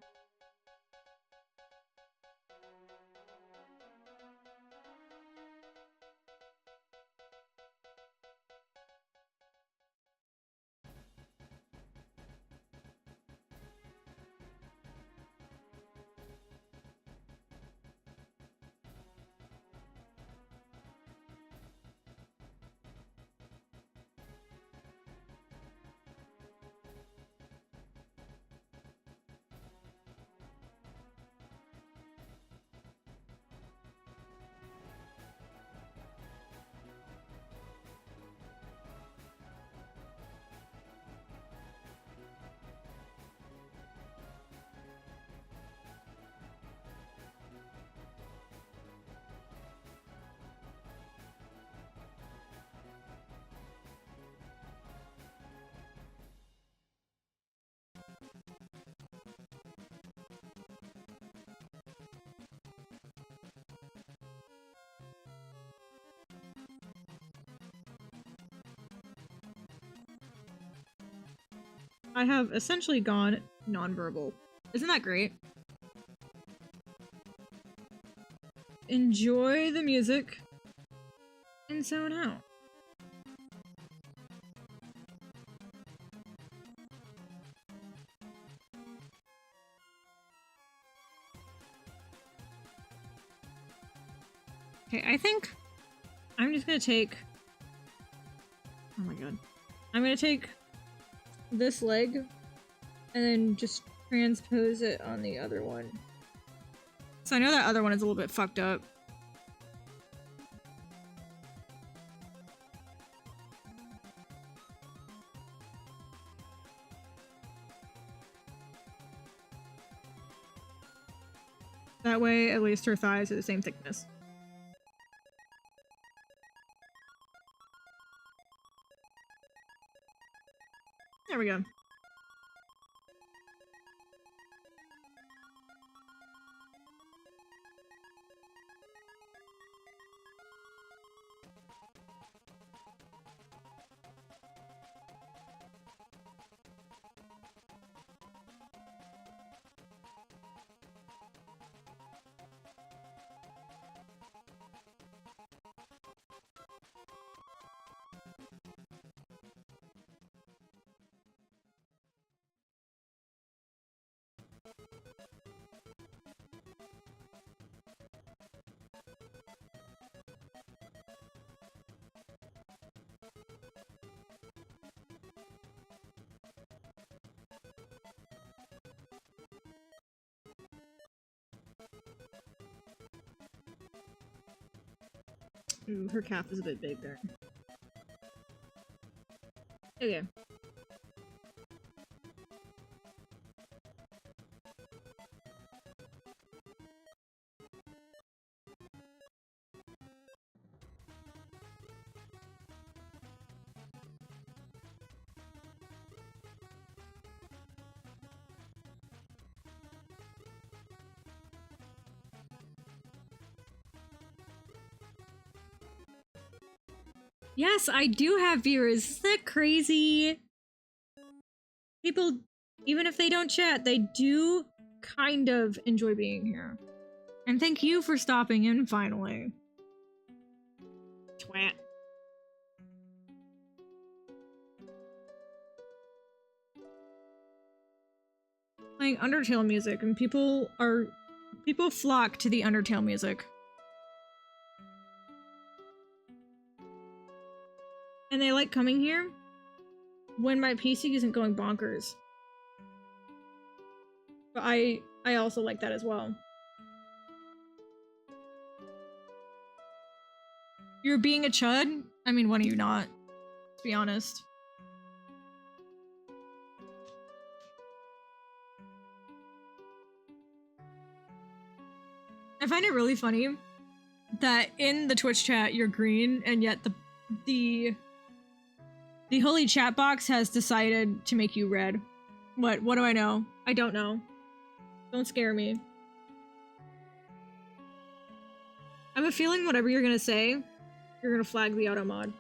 I have essentially gone nonverbal. Isn't that great? Enjoy the music and zone out. Okay, I think I'm just gonna take... Oh my god. I'm gonna take this leg and then just transpose it on the other one. So I know that other one is a little bit fucked up. That way, at least her thighs are the same thickness. There we go. Ooh, her calf is a bit big there. Okay. Yes, I do have viewers. Isn't that crazy? People, even if they don't chat, they do kind of enjoy being here. And thank you for stopping in finally. Twat. Playing Undertale music, and people flock to the Undertale music. And they like coming here when my PC isn't going bonkers. But I also like that as well. You're being a chud? I mean, when are you not? To be honest. I find it really funny that in the Twitch chat you're green, and yet the holy chat box has decided to make you red. What do I know? I don't know. Don't scare me. I have a feeling whatever you're gonna say, you're gonna flag the auto mod.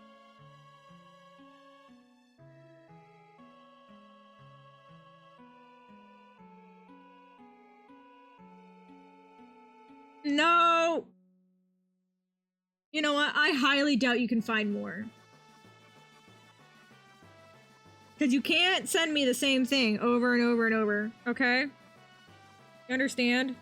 No! You know what? I highly doubt you can find more. Because you can't send me the same thing over and over and over, okay? You understand?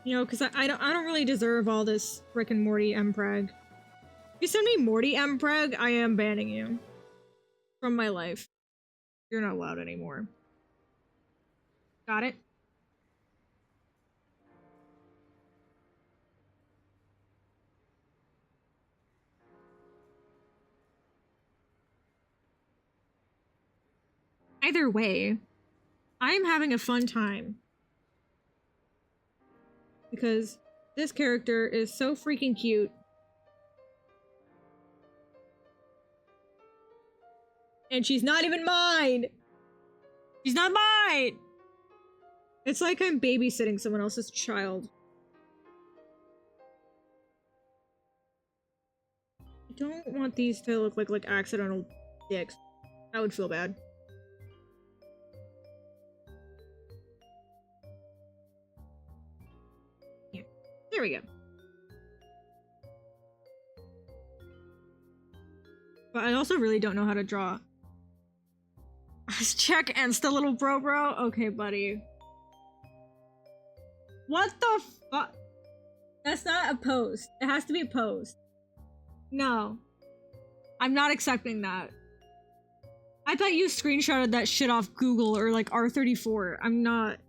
You know, because I don't really deserve all this Rick and Morty mpreg. If you send me Morty mpreg, I am banning you from my life. You're not allowed anymore. Got it? Either way, I'm having a fun time. Because this character is so freaking cute. And she's not even mine! She's not mine! It's like I'm babysitting someone else's child. I don't want these to look like accidental dicks. I would feel bad. Yeah. There we go. But I also really don't know how to draw. Check Insta, little bro. Okay, buddy. What the fuck? That's not a post. It has to be a post. No. I'm not accepting that. I thought you screenshotted that shit off Google or like R34. I'm not.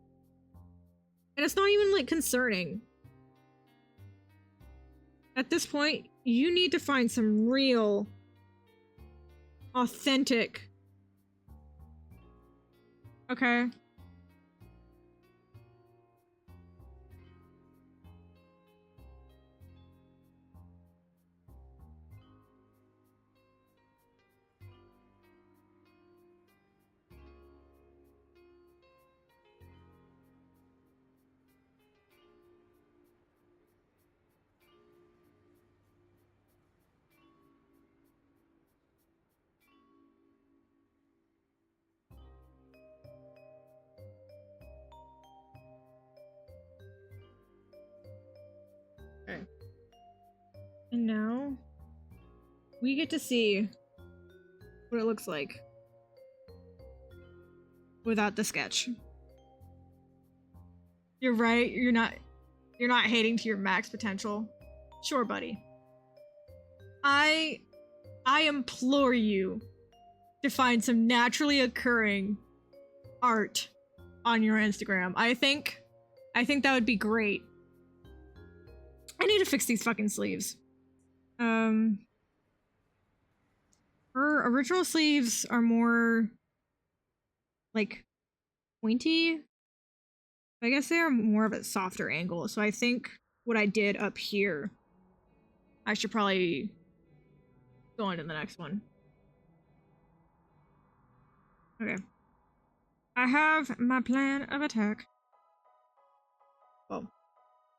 And it's not even like concerning. At this point, you need to find some real, authentic. Okay. Okay. And now we get to see what it looks like without the sketch. You're right, you're not hating to your max potential. Sure, buddy. I implore you to find some naturally occurring art on your Instagram. I think that would be great. I need to fix these fucking sleeves. Her original sleeves are more like pointy. I guess they are more of a softer angle. So I think what I did up here, I should probably go on to the next one. Okay. I have my plan of attack. Well,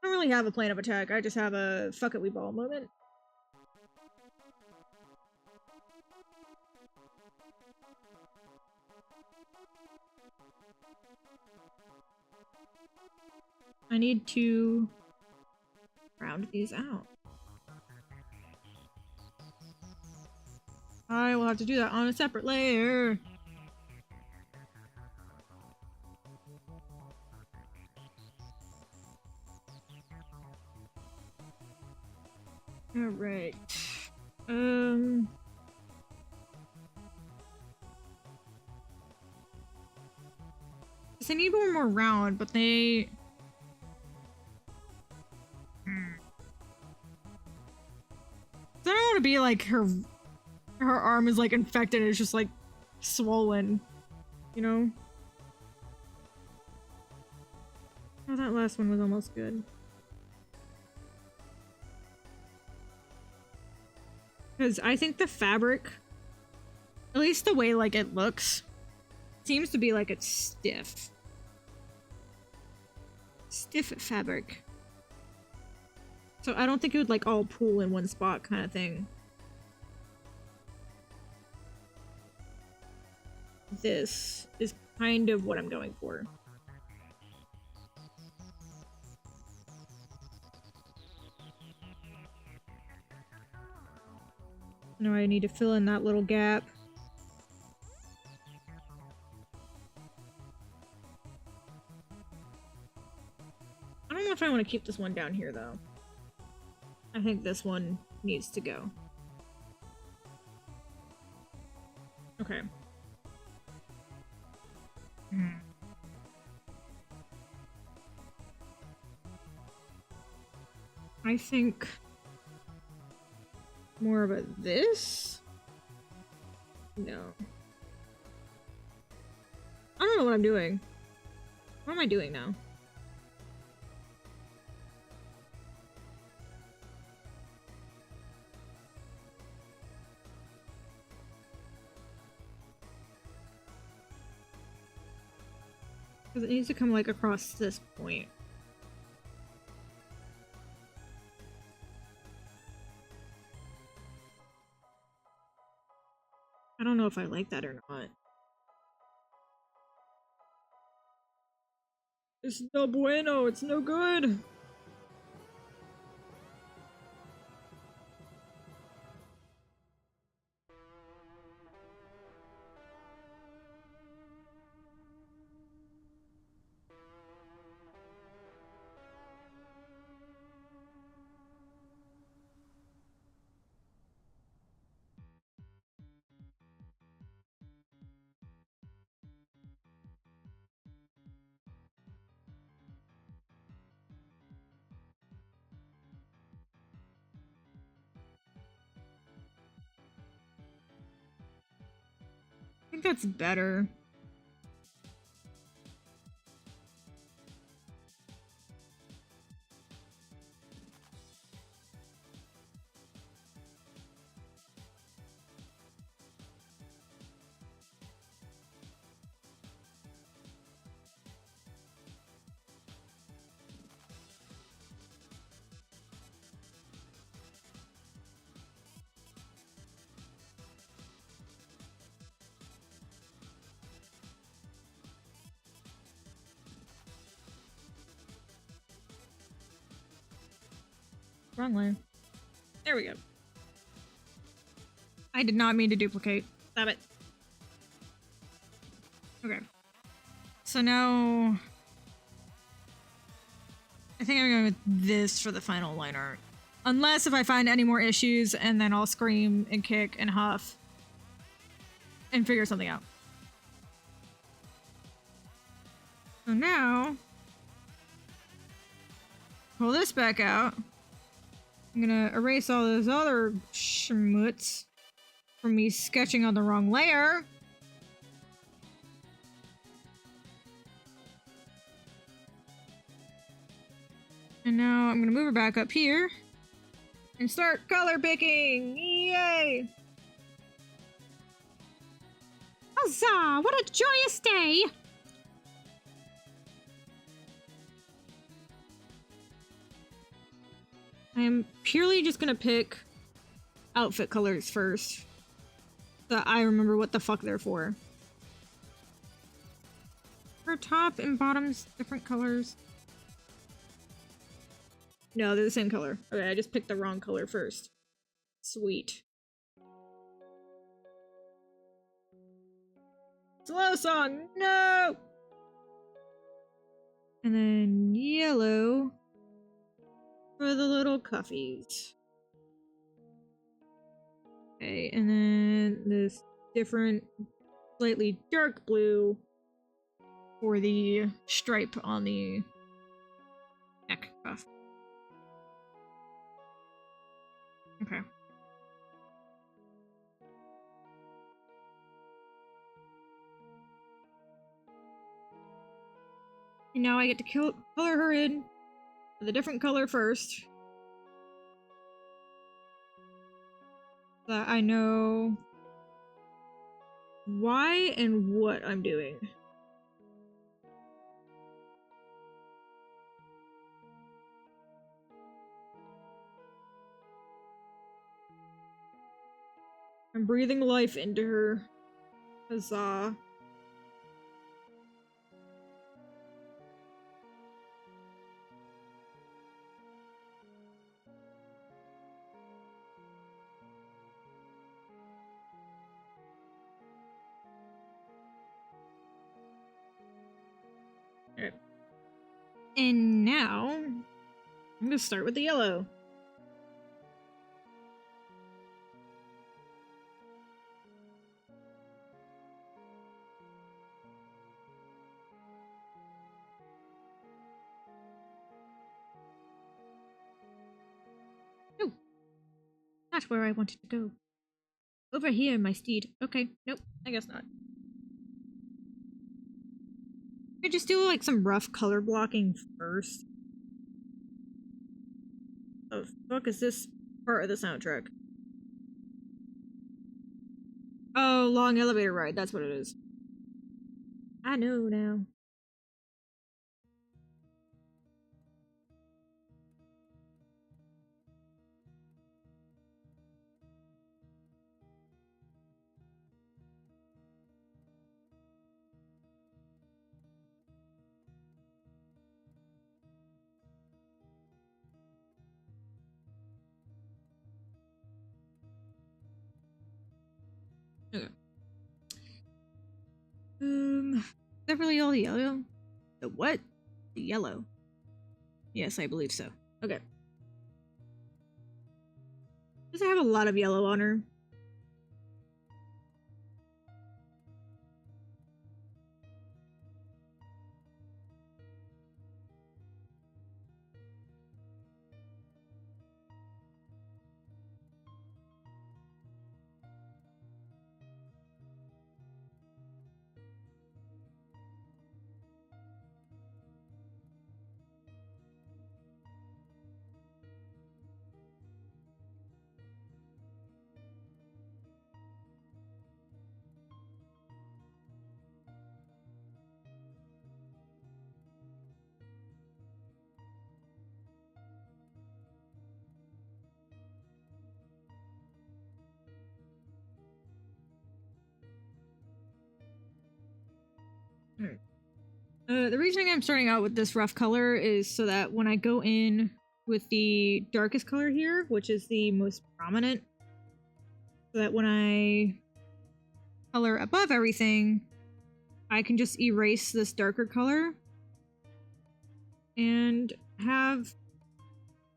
I don't really have a plan of attack. I just have a fuck it we ball moment. I need to round these out. I will have to do that on a separate layer. Alright. They need one more round, but they... I don't want to be like her arm is like infected and it's just like swollen, you know? Oh, that last one was almost good. Because I think the fabric, at least the way like it looks, seems to be like it's stiff. Stiff fabric. So I don't think it would like all pool in one spot kind of thing. This is kind of what I'm going for. Now I need to fill in that little gap. I don't know if I want to keep this one down here though. I think this one needs to go. Okay. I think more of a this? No. I don't know what I'm doing. What am I doing now? Because it needs to come like across this point. I don't know if I like that or not. It's no bueno, it's no good. I think that's better. Wrong way. There we go. I did not mean to duplicate. Stop it. Okay. So now... I think I'm going with this for the final line art. Unless if I find any more issues, and then I'll scream and kick and huff. And figure something out. So now... pull this back out. I'm gonna erase all those other schmutz from me sketching on the wrong layer. And now I'm gonna move her back up here and start color picking. Yay! Huzzah! What a joyous day! I am purely just gonna pick outfit colors first, so that I remember what the fuck they're for. Her top and bottoms different colors. No, they're the same color. Okay, I just picked the wrong color first. Sweet. Slow song, no! And then yellow for the little cuffies. Okay, and then this different, slightly dark blue for the stripe on the neck cuff. Okay. And now I get to color her in with a different color first. So that I know why and what I'm doing. I'm breathing life into her. Huzzah. Alright. And now, I'm gonna start with the yellow. Oh, that's where I wanted to go. Over here, my steed. Okay, nope, I guess not. I just do like some rough color blocking first. Oh, fuck is this part of the soundtrack? Oh, long elevator ride, that's what it is. I know now. Okay. Is that really all the yellow? The what? The yellow. Yes, I believe so. Okay. Does it have a lot of yellow on her? The reason I'm starting out with this rough color is so that when I go in with the darkest color here, which is the most prominent, so that when I color above everything, I can just erase this darker color and have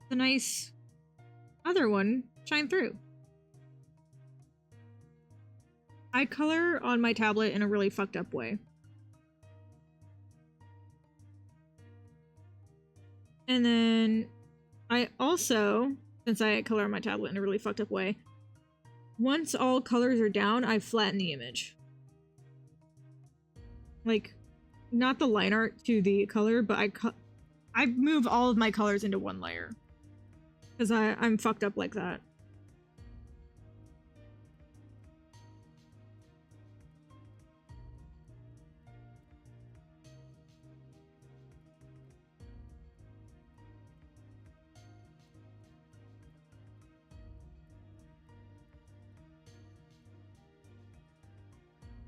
the nice other one shine through. I color on my tablet in a really fucked up way. And then I also, since I color on my tablet in a really fucked up way, once all colors are down, I flatten the image. Like, not the line art to the color, but I move all of my colors into one layer. Because I'm fucked up like that.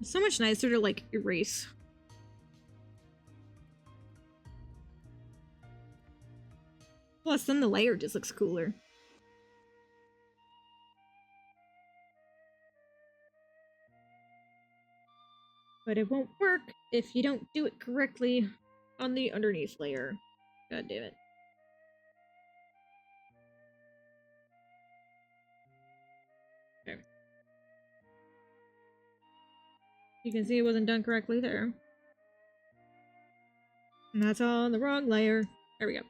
It's so much nicer to, like, erase. Plus, then the layer just looks cooler. But it won't work if you don't do it correctly on the underneath layer. God damn it. Okay. You can see it wasn't done correctly there. And that's on the wrong layer. There we go.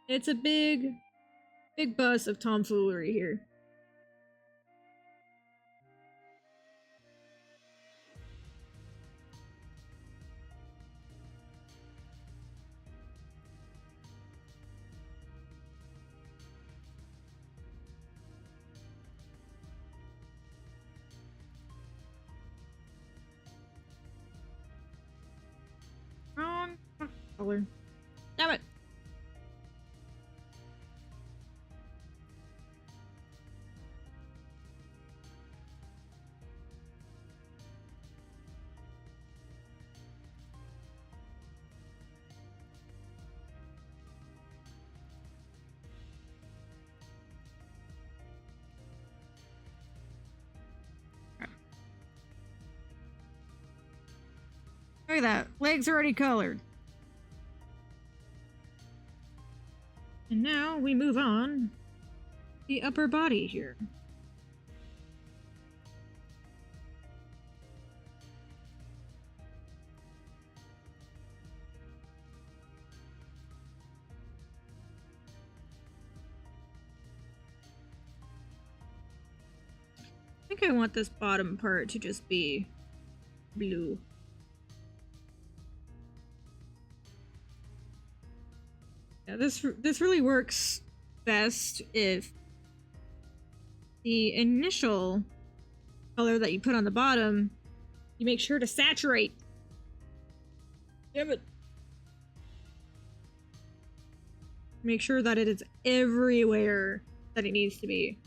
It's a big bus of tomfoolery here. Wrong color. Damn it! Look at that. Legs already colored. And now we move on to the upper body here. I think I want this bottom part to just be blue. Yeah, this really works best if the initial color that you put on the bottom, you make sure to saturate. Damn it. Make sure that it is everywhere that it needs to be.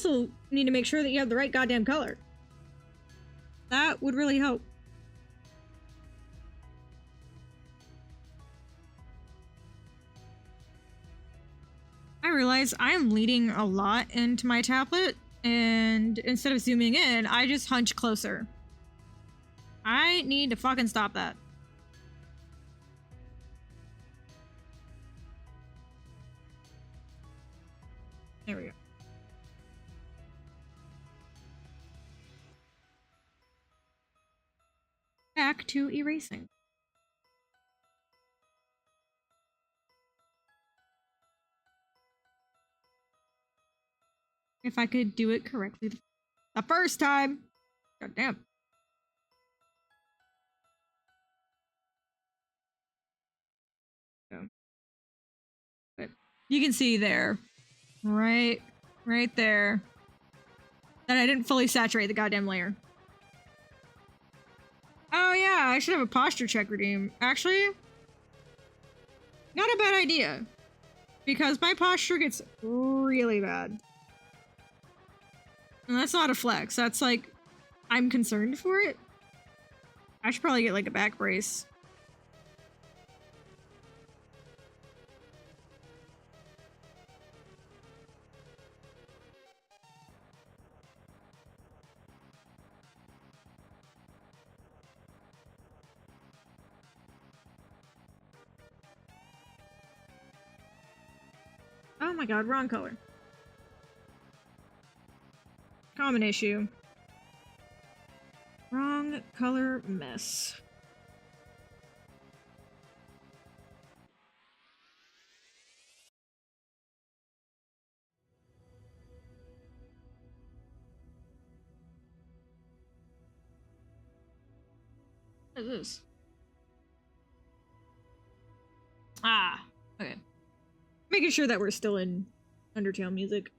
also need to make sure that you have the right goddamn color. That would really help. I realize I am leading a lot into my tablet, and instead of zooming in, I just hunch closer. I need to fucking stop that. There we go. Back to erasing. If I could do it correctly the first time. God damn. But you can see there. Right there. That I didn't fully saturate the goddamn layer. Oh yeah, I should have a posture check redeem. Actually, not a bad idea. Because my posture gets really bad. And that's not a flex. That's like, I'm concerned for it. I should probably get like a back brace. Oh my god, wrong color. Common issue. Wrong color mess. What is this? Ah, okay. Making sure that we're still in Undertale music.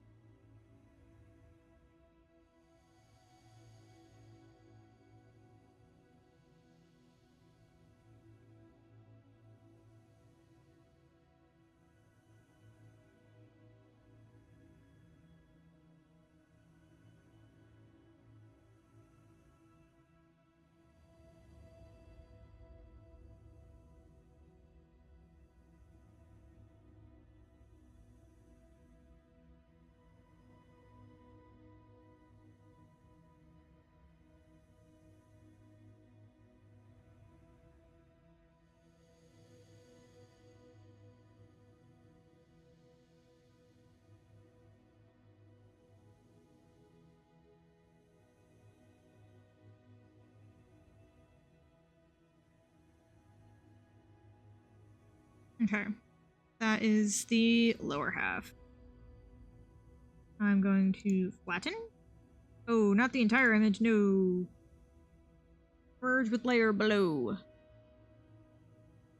Okay. That is the lower half. I'm going to flatten. Oh, not the entire image, no. Merge with layer below.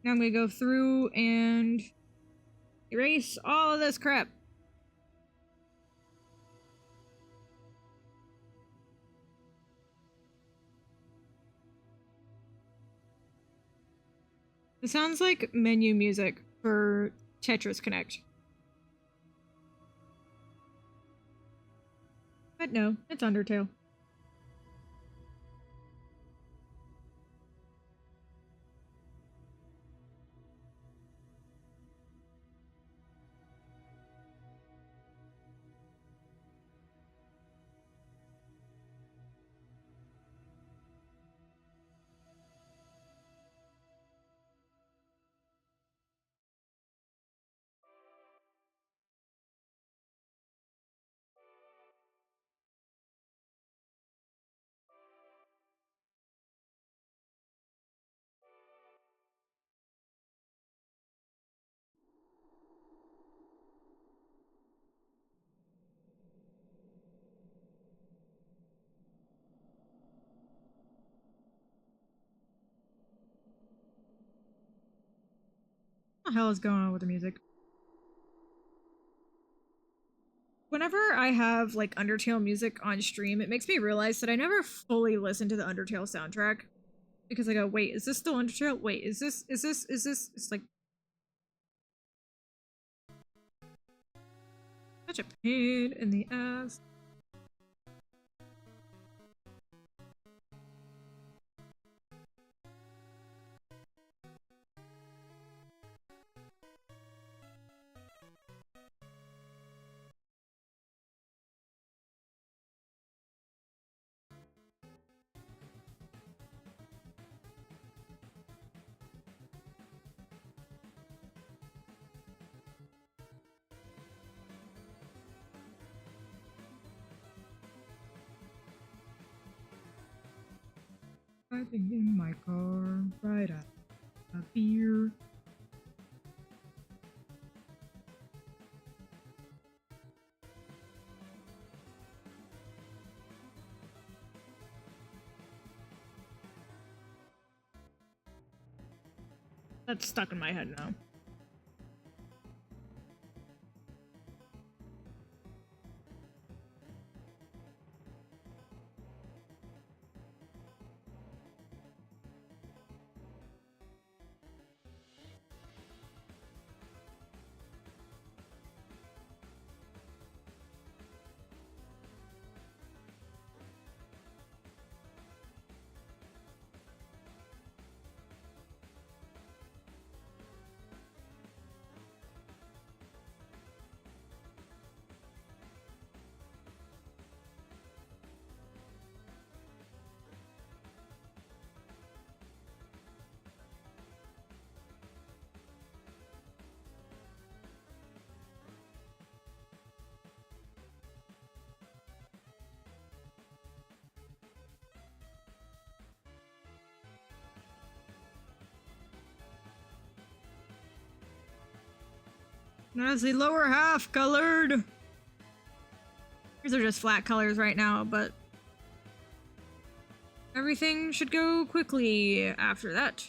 Now I'm gonna go through and erase all of this crap. It sounds like menu music for Tetris Connect. But no, it's Undertale. What the hell is going on with the music? Whenever I have like Undertale music on stream, it makes me realize that I never fully listen to the Undertale soundtrack. Because I go, wait, is this still Undertale? Wait, is this? It's like such a pain in the ass. Driving in my car, right out a beer. That's stuck in my head now. That's the lower half colored. These are just flat colors right now, but everything should go quickly after that.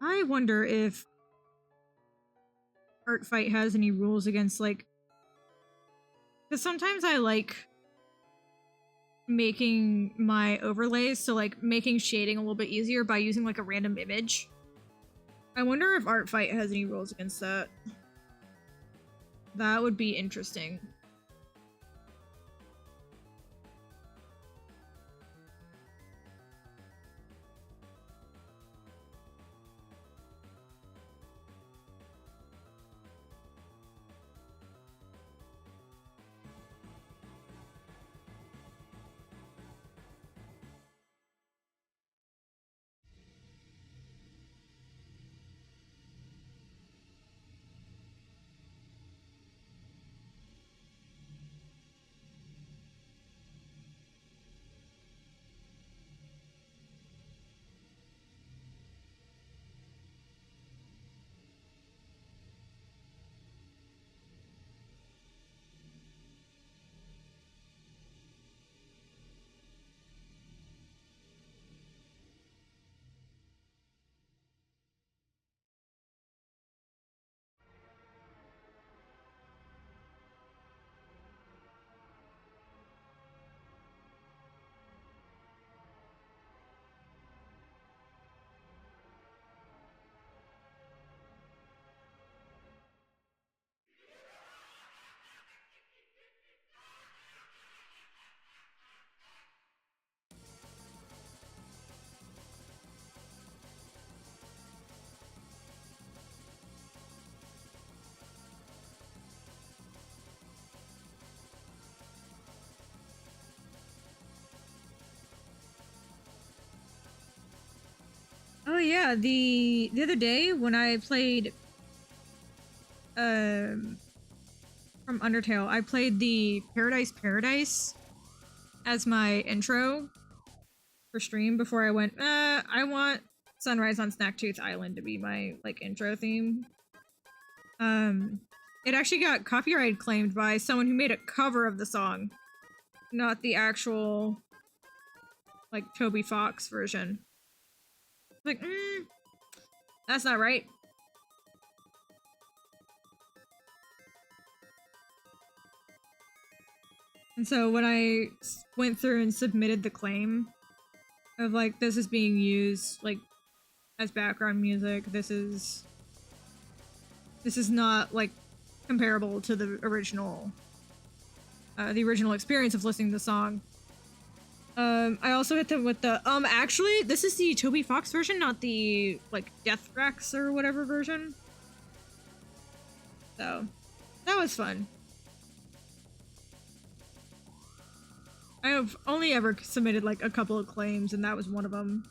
I wonder if Artfight has any rules against, like, because sometimes I like making my overlays, so like making shading a little bit easier by using like a random image. I wonder if Artfight has any rules against that. That would be interesting. Oh yeah, the other day when I played from Undertale, I played the Paradise as my intro for stream before I went, I want Sunrise on Snacktooth Island to be my like intro theme. It actually got copyright claimed by someone who made a cover of the song, not the actual like Toby Fox version. Like, that's not right. And so when I went through and submitted the claim of like, this is being used like as background music, this is not like comparable to the original experience of listening to the song. I also hit them with the, actually, this is the Toby Fox version, not the, like, Death Rex or whatever version. So, that was fun. I have only ever submitted, like, a couple of claims, and that was one of them.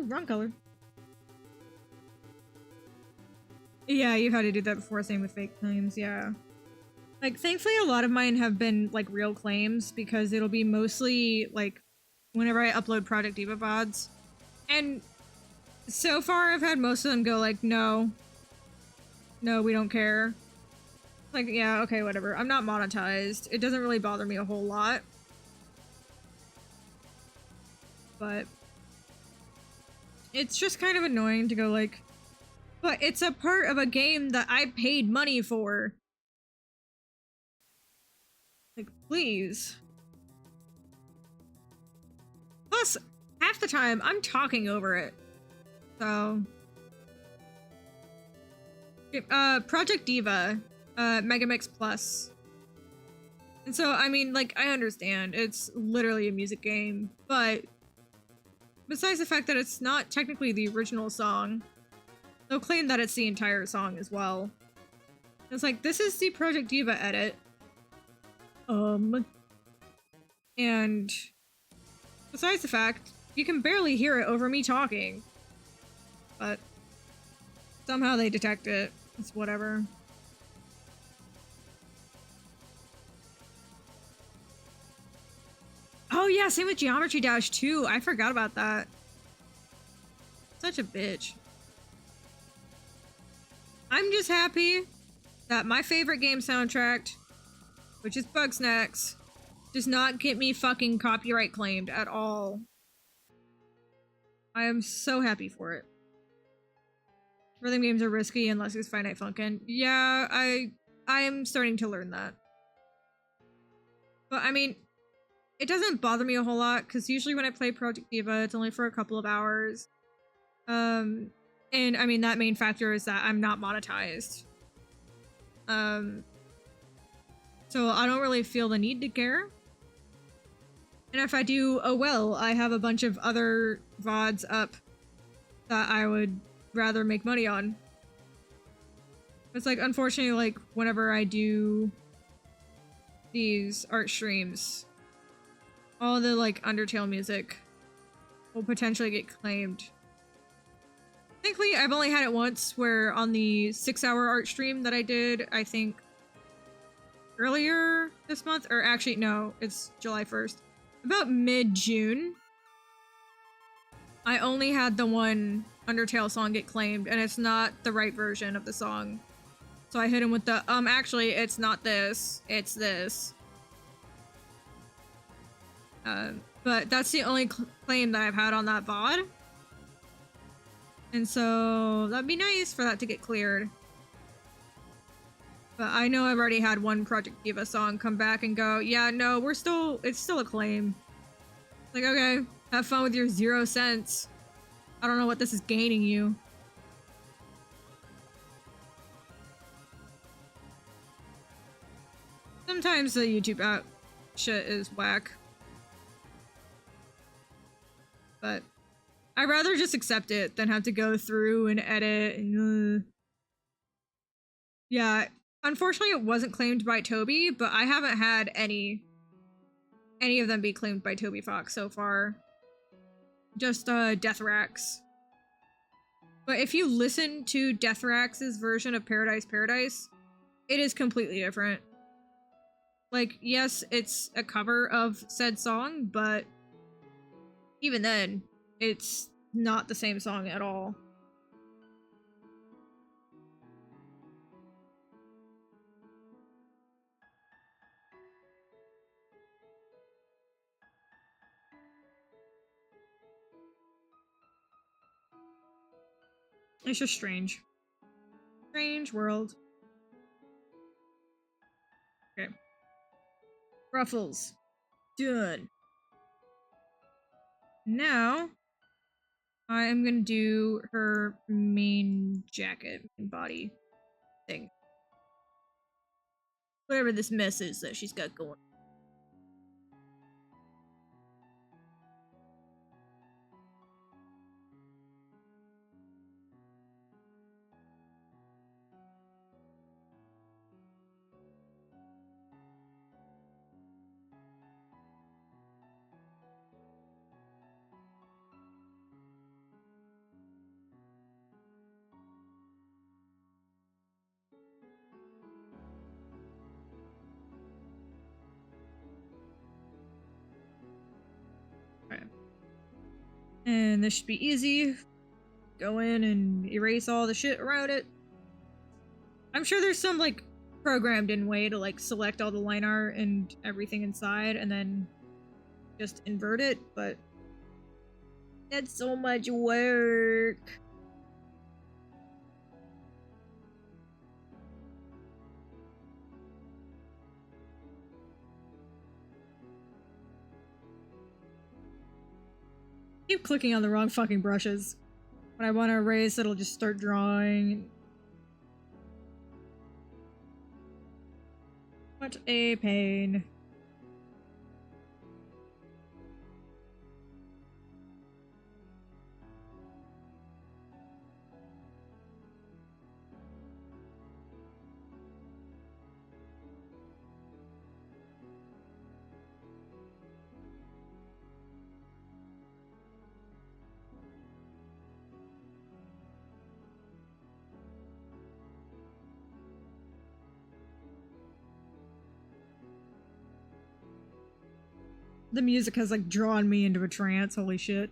wrong color. Yeah, you've had to do that before, same with fake claims, yeah. Like, thankfully a lot of mine have been, like, real claims, because it'll be mostly, like, whenever I upload Project Diva VODs. And so far I've had most of them go like, no, we don't care. Like, yeah, okay, whatever. I'm not monetized. It doesn't really bother me a whole lot. But it's just kind of annoying to go like, but it's a part of a game that I paid money for. Like, please. Plus, half the time, I'm talking over it. So... Project Diva, Megamix Plus. And so, I mean, like, I understand. It's literally a music game, but... besides the fact that it's not technically the original song, they'll claim that it's the entire song as well. It's like, this is the Project Diva edit. And besides the fact, you can barely hear it over me talking. But somehow they detect it. It's whatever. Oh yeah, same with Geometry Dash too. I forgot about that. Such a bitch. I'm just happy that my favorite game soundtrack, which is Bugsnax, does not get me fucking copyright claimed at all. I am so happy for it. Rhythm games are risky unless it's Finite Funkin'. Yeah, I am starting to learn that. But I mean, it doesn't bother me a whole lot, because usually when I play Project Diva, it's only for a couple of hours. And I mean, that main factor is that I'm not monetized. So I don't really feel the need to care. And if I do, oh well, I have a bunch of other VODs up that I would rather make money on. It's like, unfortunately, like, whenever I do these art streams, all the, like, Undertale music will potentially get claimed. Thankfully, I've only had it once, where on the 6-hour art stream that I did, I think, earlier this month, or actually, no, it's July 1st. About mid-June, I only had the one Undertale song get claimed, and it's not the right version of the song. So I hit him with the, actually, it's not this, it's this. But that's the only claim that I've had on that VOD. And so that'd be nice for that to get cleared. But I know I've already had one Project Diva song come back and go, yeah, no, it's still a claim. Like, okay, have fun with your 0 cents. I don't know what this is gaining you. Sometimes the YouTube app shit is whack. But I'd rather just accept it than have to go through and edit and yeah, unfortunately it wasn't claimed by Toby, but I haven't had any of them be claimed by Toby Fox so far. Just Deathrax. But if you listen to Deathrax's version of Paradise Paradise, it is completely different. Like, yes, it's a cover of said song, but even then, it's not the same song at all. It's just strange. Strange world. Okay. Ruffles. Done. Now, I am gonna do her main jacket and body thing. Whatever this mess is that she's got going. Okay. And this should be easy. Go in and erase all the shit around it. I'm sure there's some, like, programmed in way to, like, select all the line art and everything inside and then just invert it, but that's so much work. Keep clicking on the wrong fucking brushes. When I want to erase, it'll just start drawing. What a pain. The music has, like, drawn me into a trance, holy shit.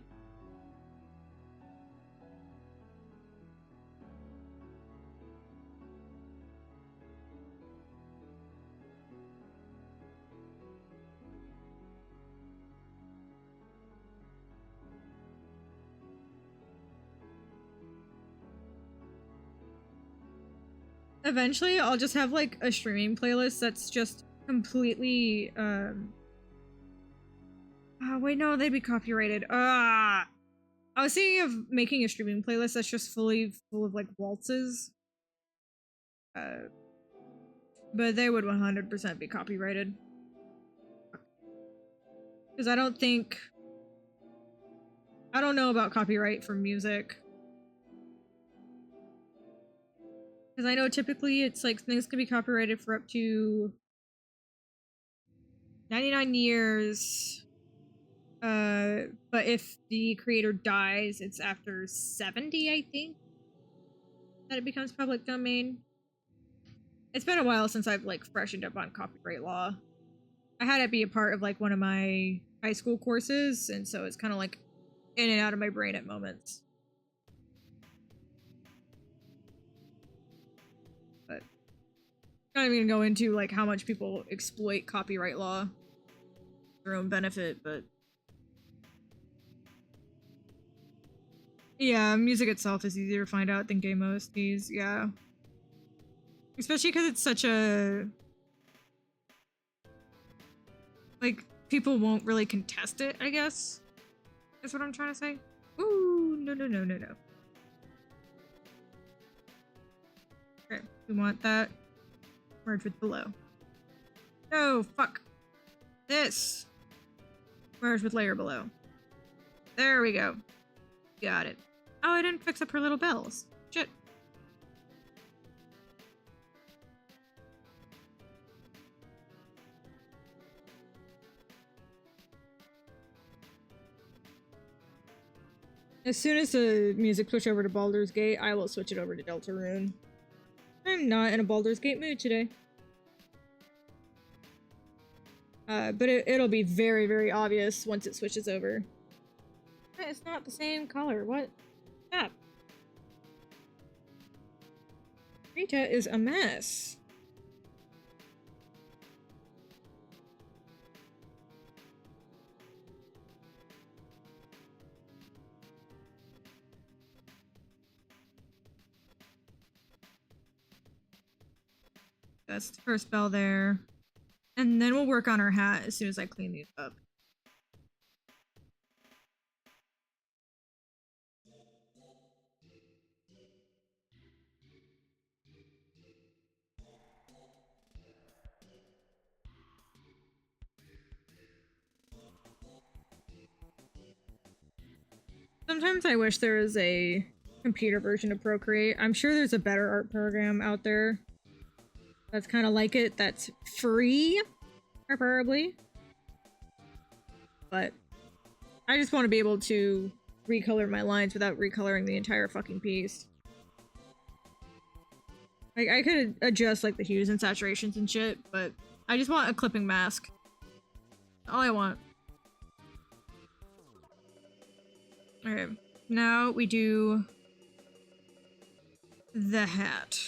Eventually, I'll just have, like, a streaming playlist that's just completely, oh, wait, no, they'd be copyrighted. I was thinking of making a streaming playlist that's just fully full of, like, waltzes. But they would 100% be copyrighted. Because I don't know about copyright for music. Because I know typically it's like things can be copyrighted for up to 99 years. But if the creator dies, it's after 70, I think, that it becomes public domain. It's been a while since I've, like, freshened up on copyright law. I had it be a part of, like, one of my high school courses, and so it's kind of, like, in and out of my brain at moments. But I'm not even gonna go into, like, how much people exploit copyright law for their own benefit, but yeah, music itself is easier to find out than game OSTs, yeah. Especially because it's such a... like, people won't really contest it, I guess. That's what I'm trying to say. Ooh, no. Okay, we want that. Merge with below. No, fuck. This. Merge with layer below. There we go. Got it. Oh, I didn't fix up her little bells. Shit. As soon as the music switch over to Baldur's Gate, I will switch it over to Deltarune. I'm not in a Baldur's Gate mood today. But it'll be very, very obvious once it switches over. It's not the same color. What? Stop. Rita is a mess. That's the first bell there. And then we'll work on her hat as soon as I clean these up. Sometimes I wish there was a computer version of Procreate. I'm sure there's a better art program out there that's kind of like it, that's free, preferably. But I just want to be able to recolor my lines without recoloring the entire fucking piece. Like, I could adjust, like, the hues and saturations and shit, but I just want a clipping mask. All I want. Okay, now we do the hat.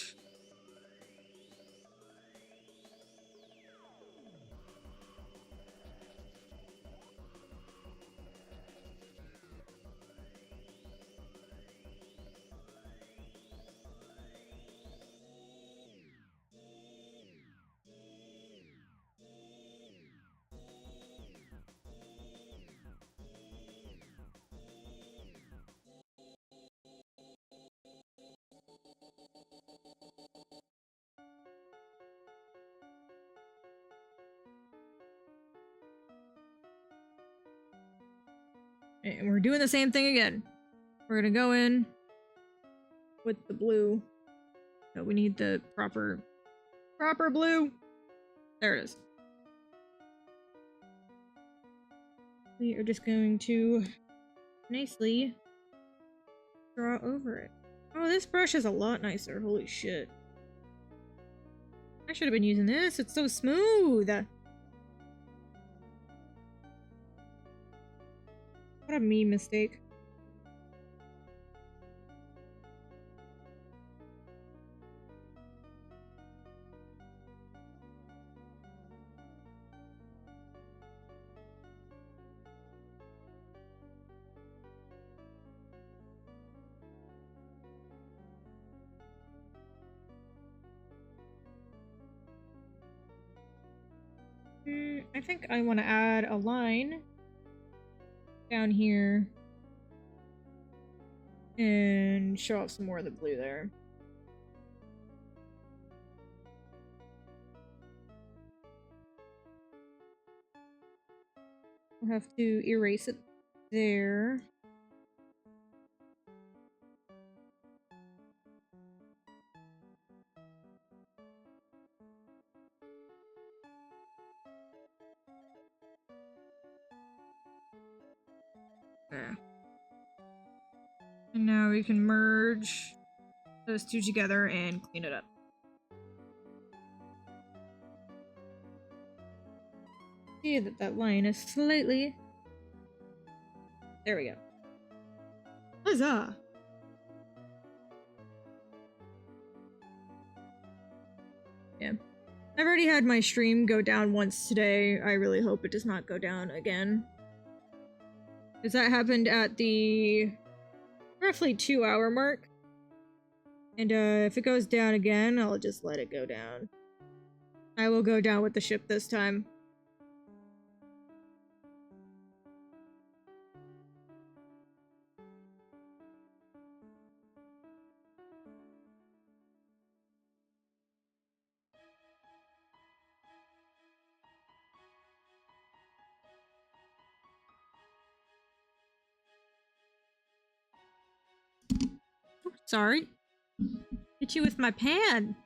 And we're doing the same thing again. We're gonna go in with the blue. So we need the proper blue. There it is. We are just going to nicely draw over it. Oh, this brush is a lot nicer. Holy shit. I should have been using this. It's so smooth. What a me mistake. I think I want to add a line down here and show off some more of the blue there. We'll have to erase it there. There. And now we can merge those two together and clean it up. See that that line is slightly... There we go. Huzzah! Yeah. I've already had my stream go down once today. I really hope it does not go down again. Because that happened at the roughly 2-hour mark. And if it goes down again, I'll just let it go down. I will go down with the ship this time. Sorry. Hit you with my pan.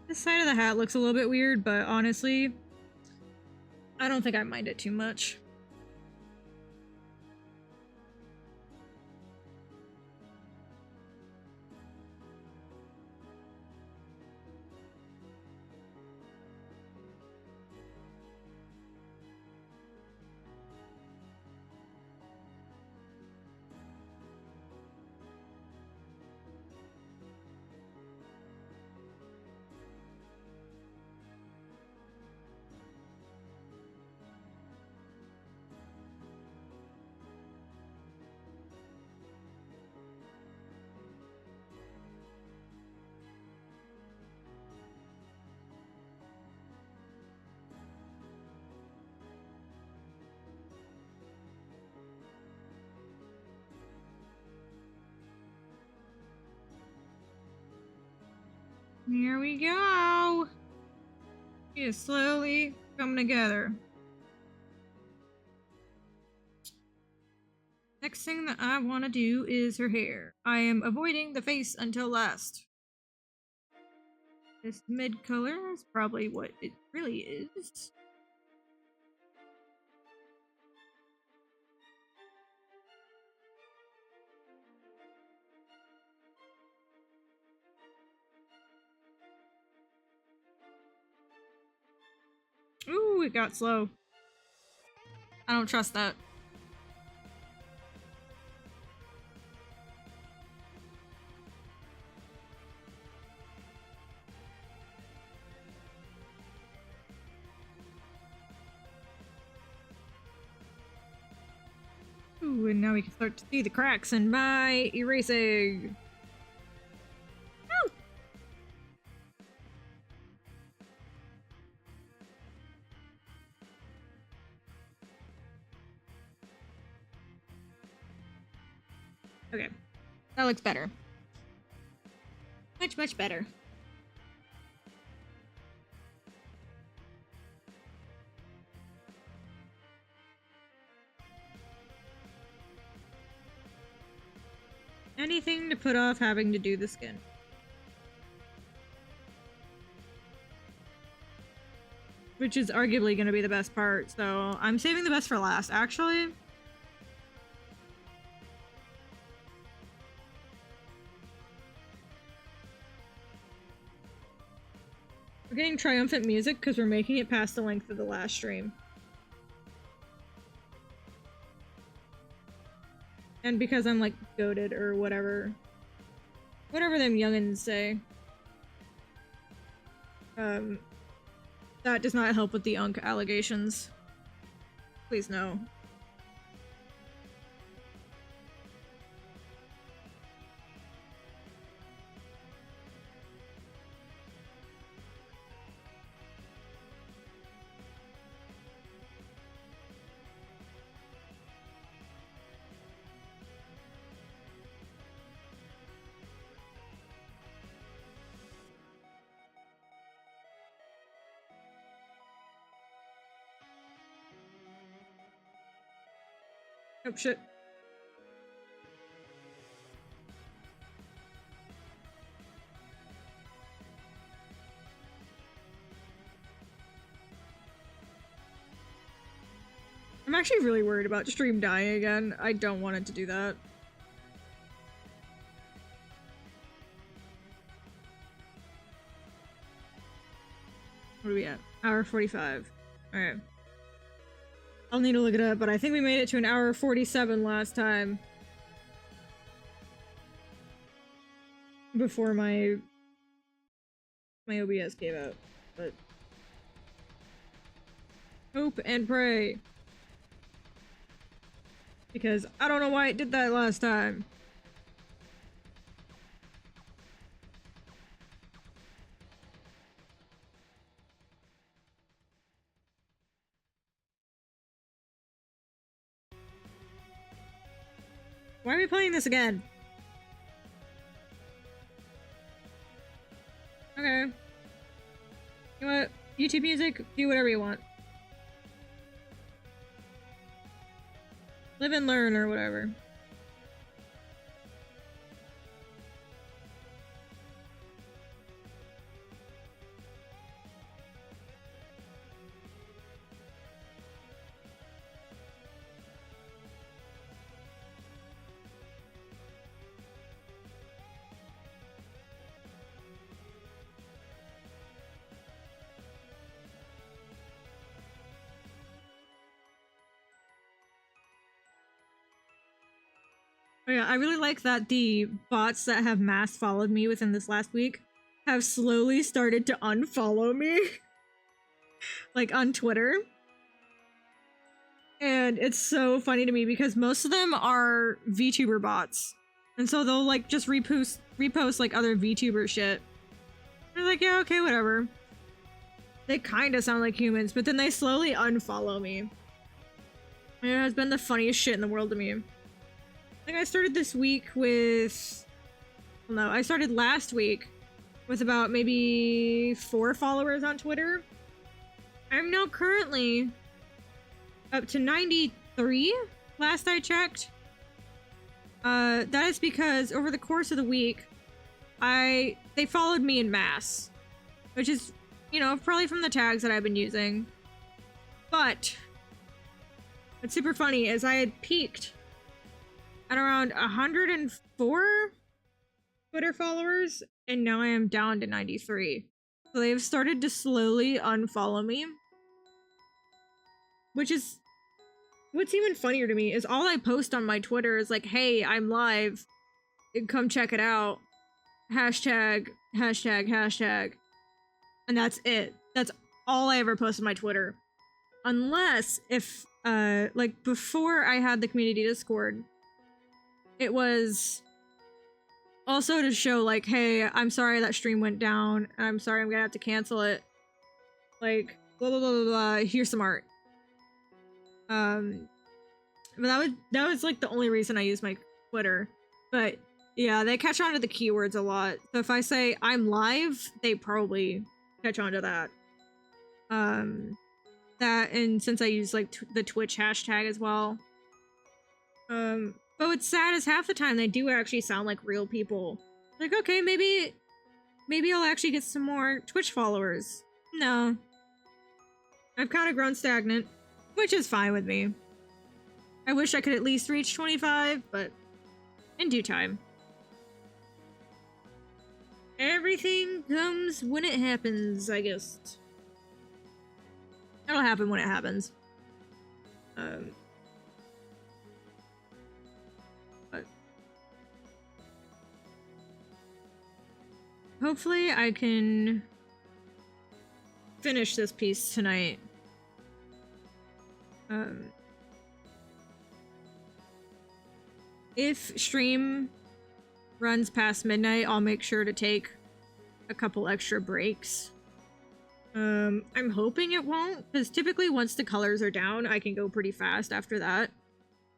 This side of the hat looks a little bit weird, but honestly, I don't think I mind it too much. Here we go. It is slowly coming together. Next thing that I want to do is her hair. I am avoiding the face until last. This mid color is probably what it really is. Ooh, it got slow. I don't trust that. Ooh, and now we can start to see the cracks in my erasing. Ow! Okay, that looks better. Much, much better. Anything to put off having to do the skin. Which is arguably going to be the best part, so I'm saving the best for last, actually. We're getting triumphant music because we're making it past the length of the last stream. And because I'm like goated or whatever. Whatever them youngins say. That does not help with the Unk allegations. Please no. Oh shit. I'm actually really worried about stream dying again. I don't want it to do that. What are we at? Hour 45. Alright. I'll need to look it up, but I think we made it to an hour 47 last time. Before my OBS gave out, but hope and pray. Because I don't know why it did that last time. Why are we playing this again? Okay. You know what? YouTube music, do whatever you want. Live and learn or whatever. Oh yeah, I really like that the bots that have mass followed me within this last week have slowly started to unfollow me. Like on Twitter. And it's so funny to me because most of them are VTuber bots. And so they'll like just repost like other VTuber shit. They're like, yeah, okay, whatever. They kinda sound like humans, but then they slowly unfollow me. And it has been the funniest shit in the world to me. Like, I started this week with... Well, no, I started last week with about maybe 4 followers on Twitter. I'm now currently up to 93, last I checked. That is because over the course of the week, they followed me en masse, which is, you know, probably from the tags that I've been using. But what's super funny is I had peaked at around 104 Twitter followers, and now I am down to 93. So they've started to slowly unfollow me, which is what's even funnier to me is all I post on my Twitter is like, hey, I'm live, come check it out, hashtag, hashtag, hashtag, and that's it. That's all I ever post on my Twitter. Unless if, like, before I had the community Discord, it was also to show, like, hey, I'm sorry that stream went down, I'm sorry I'm gonna have to cancel it, like, blah blah blah blah blah, here's some art. But that was like the only reason I use my Twitter. But yeah, they catch on to the keywords a lot. So if I say I'm live, they probably catch on to that. That, and since I use like the Twitch hashtag as well. But what's sad is half the time they do actually sound like real people. Like, okay, maybe I'll actually get some more Twitch followers. No. I've kind of grown stagnant, which is fine with me. I wish I could at least reach 25, but in due time. Everything comes when it happens, I guess. It'll happen when it happens. But hopefully I can finish this piece tonight. If stream runs past midnight, I'll make sure to take a couple extra breaks. I'm hoping it won't, because typically once the colors are down, I can go pretty fast after that.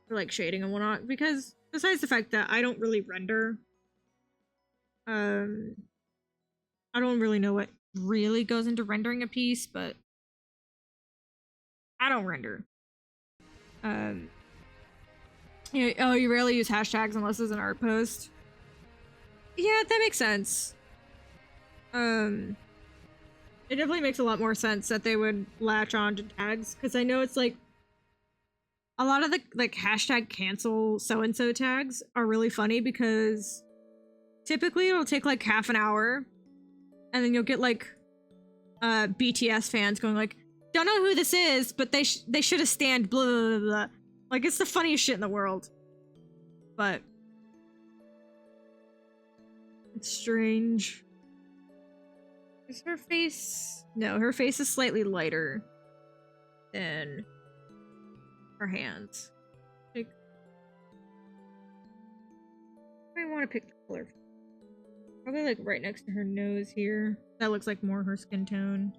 For like shading and whatnot, because besides the fact that I don't really render, I don't really know what really goes into rendering a piece, but I don't render. You rarely use hashtags unless it's an art post. Yeah, that makes sense. It definitely makes a lot more sense that they would latch on to tags, because I know it's like a lot of the like hashtag cancel so-and-so tags are really funny, because typically it'll take like half an hour and then you'll get like BTS fans going like, don't know who this is, but they should have stand blah blah blah blah. Like, it's the funniest shit in the world. But it's strange. Is her face? No, her face is slightly lighter than her hands. Like, I want to pick the color. Probably like right next to her nose here. That looks like more her skin tone.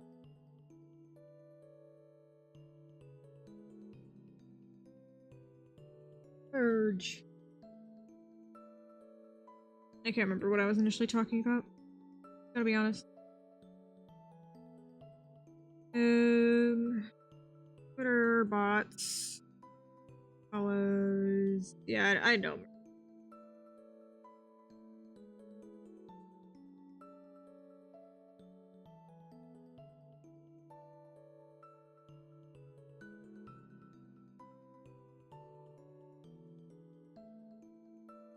Urge. I can't remember what I was initially talking about. Gotta be honest. Twitter bots. Follows. Yeah, I don't.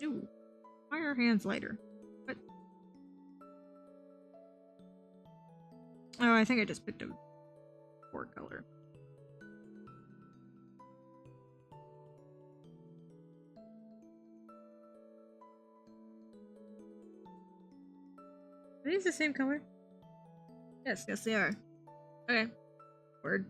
Ooh. Why are her hands lighter? What? Oh, I think I just picked a poor color. Are these the same color? Yes, they are. Okay. Word.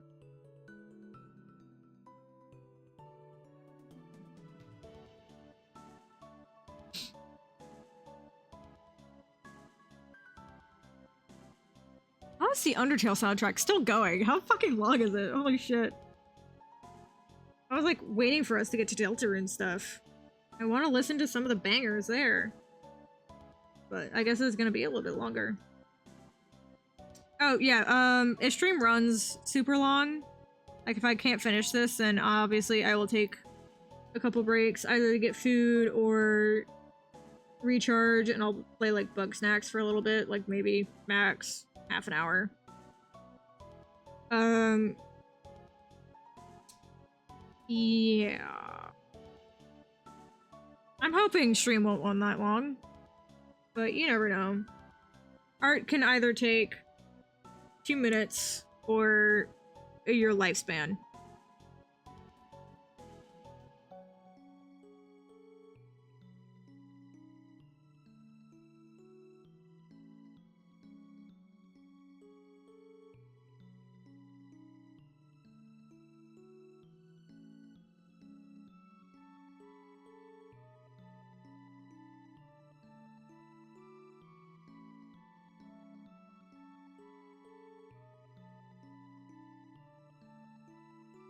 How is the Undertale soundtrack still going? How fucking long is it? Holy shit. I was like waiting for us to get to Deltarune and stuff. I want to listen to some of the bangers there. But I guess it's gonna be a little bit longer. Oh, yeah, if stream runs super long, like if I can't finish this, then obviously I will take a couple breaks, either to get food or recharge, and I'll play like Bug Snacks for a little bit, like maybe max half an hour. Yeah. I'm hoping stream won't run that long, but you never know. Art can either take 2 minutes or your lifespan.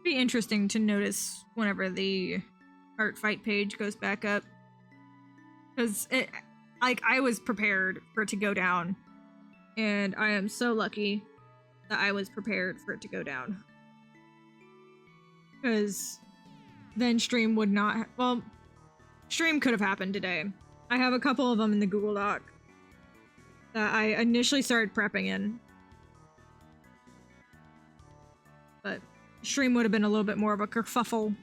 Be interesting to notice whenever the Artfight page goes back up, because it, like, I was prepared for it to go down, and I am so lucky that I was prepared for it to go down, because then stream would not. Well, stream could have happened today. I have a couple of them in the Google Doc that I initially started prepping in, but stream would have been a little bit more of a kerfuffle.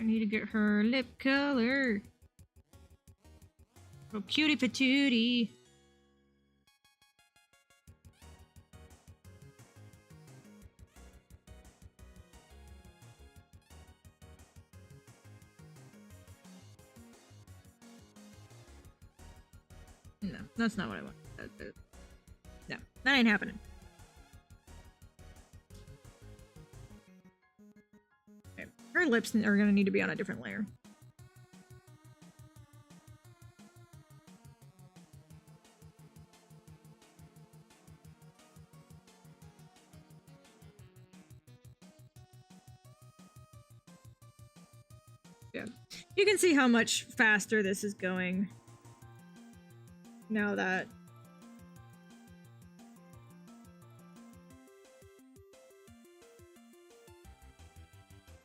need to get her lip color. Oh, cutie patootie. No, that's not what I want. No, that ain't happening. Okay. Her lips are gonna need to be on a different layer. Yeah. You can see how much faster this is going. Now that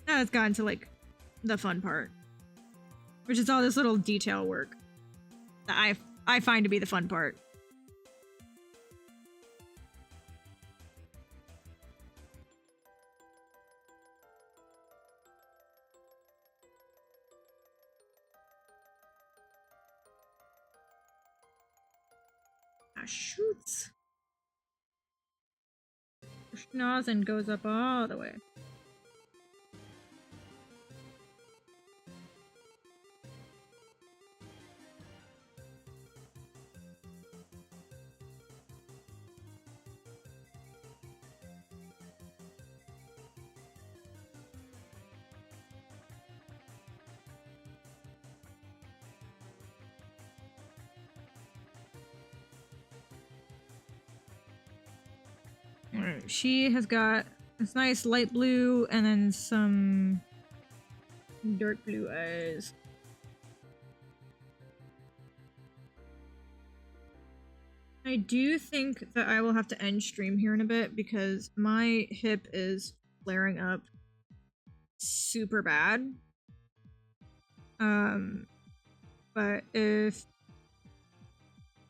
now it's gotten to like the fun part, which is all this little detail work that I find to be the fun part. Ah, shoots. Schnozzin goes up all the way. Alright, she has got this nice light blue and then some dark blue eyes. I do think that I will have to end stream here in a bit because my hip is flaring up super bad. But if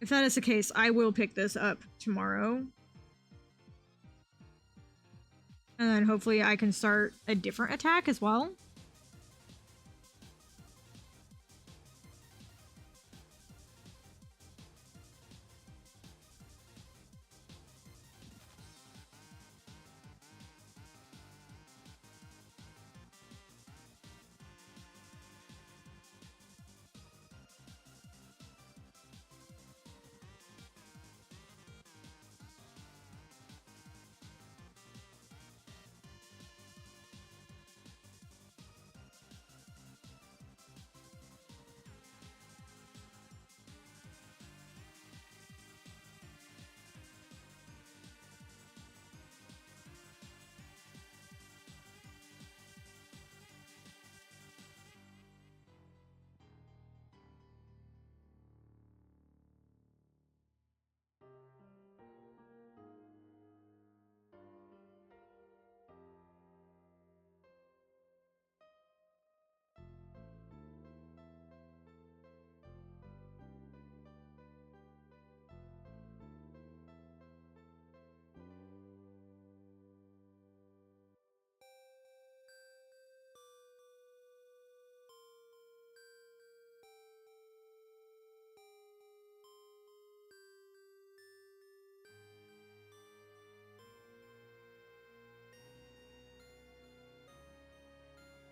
that is the case, I will pick this up tomorrow. And then hopefully I can start a different attack as well.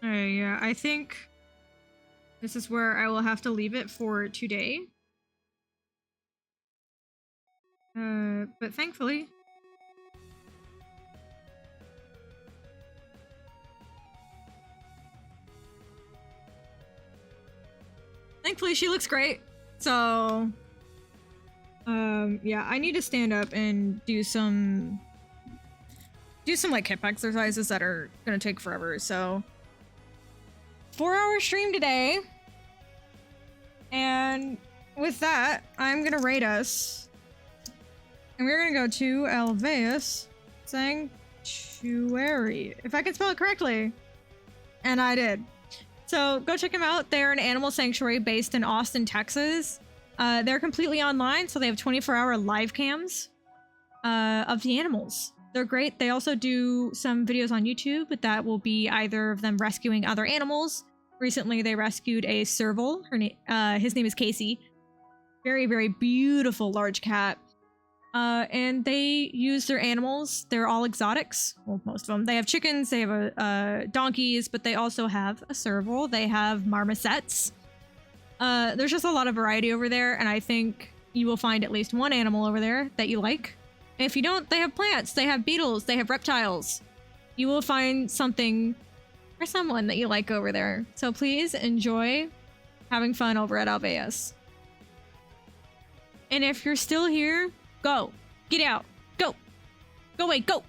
Yeah, I think this is where I will have to leave it for today. But thankfully... Thankfully, she looks great. So... yeah, I need to stand up and do some like hip exercises that are gonna take forever, so... 4-hour stream today. And with that, I'm gonna raid us. And we're gonna go to Alveus Sanctuary, if I can spell it correctly. And I did. So go check them out. They're an animal sanctuary based in Austin, Texas. They're completely online, so they have 24-hour live cams of the animals. They're great. They also do some videos on YouTube, but that will be either of them rescuing other animals Recently, they rescued a serval. His name is Casey. Very, very beautiful large cat. And they use their animals. They're all exotics. Well, most of them. They have chickens. They have donkeys, but they also have a serval. They have marmosets. There's just a lot of variety over there, and I think you will find at least one animal over there that you like. And if you don't, they have plants. They have beetles. They have reptiles. You will find something for someone that you like over there. So please enjoy having fun over at Alveus. And if you're still here, go. Get out. Go. Go away. Go.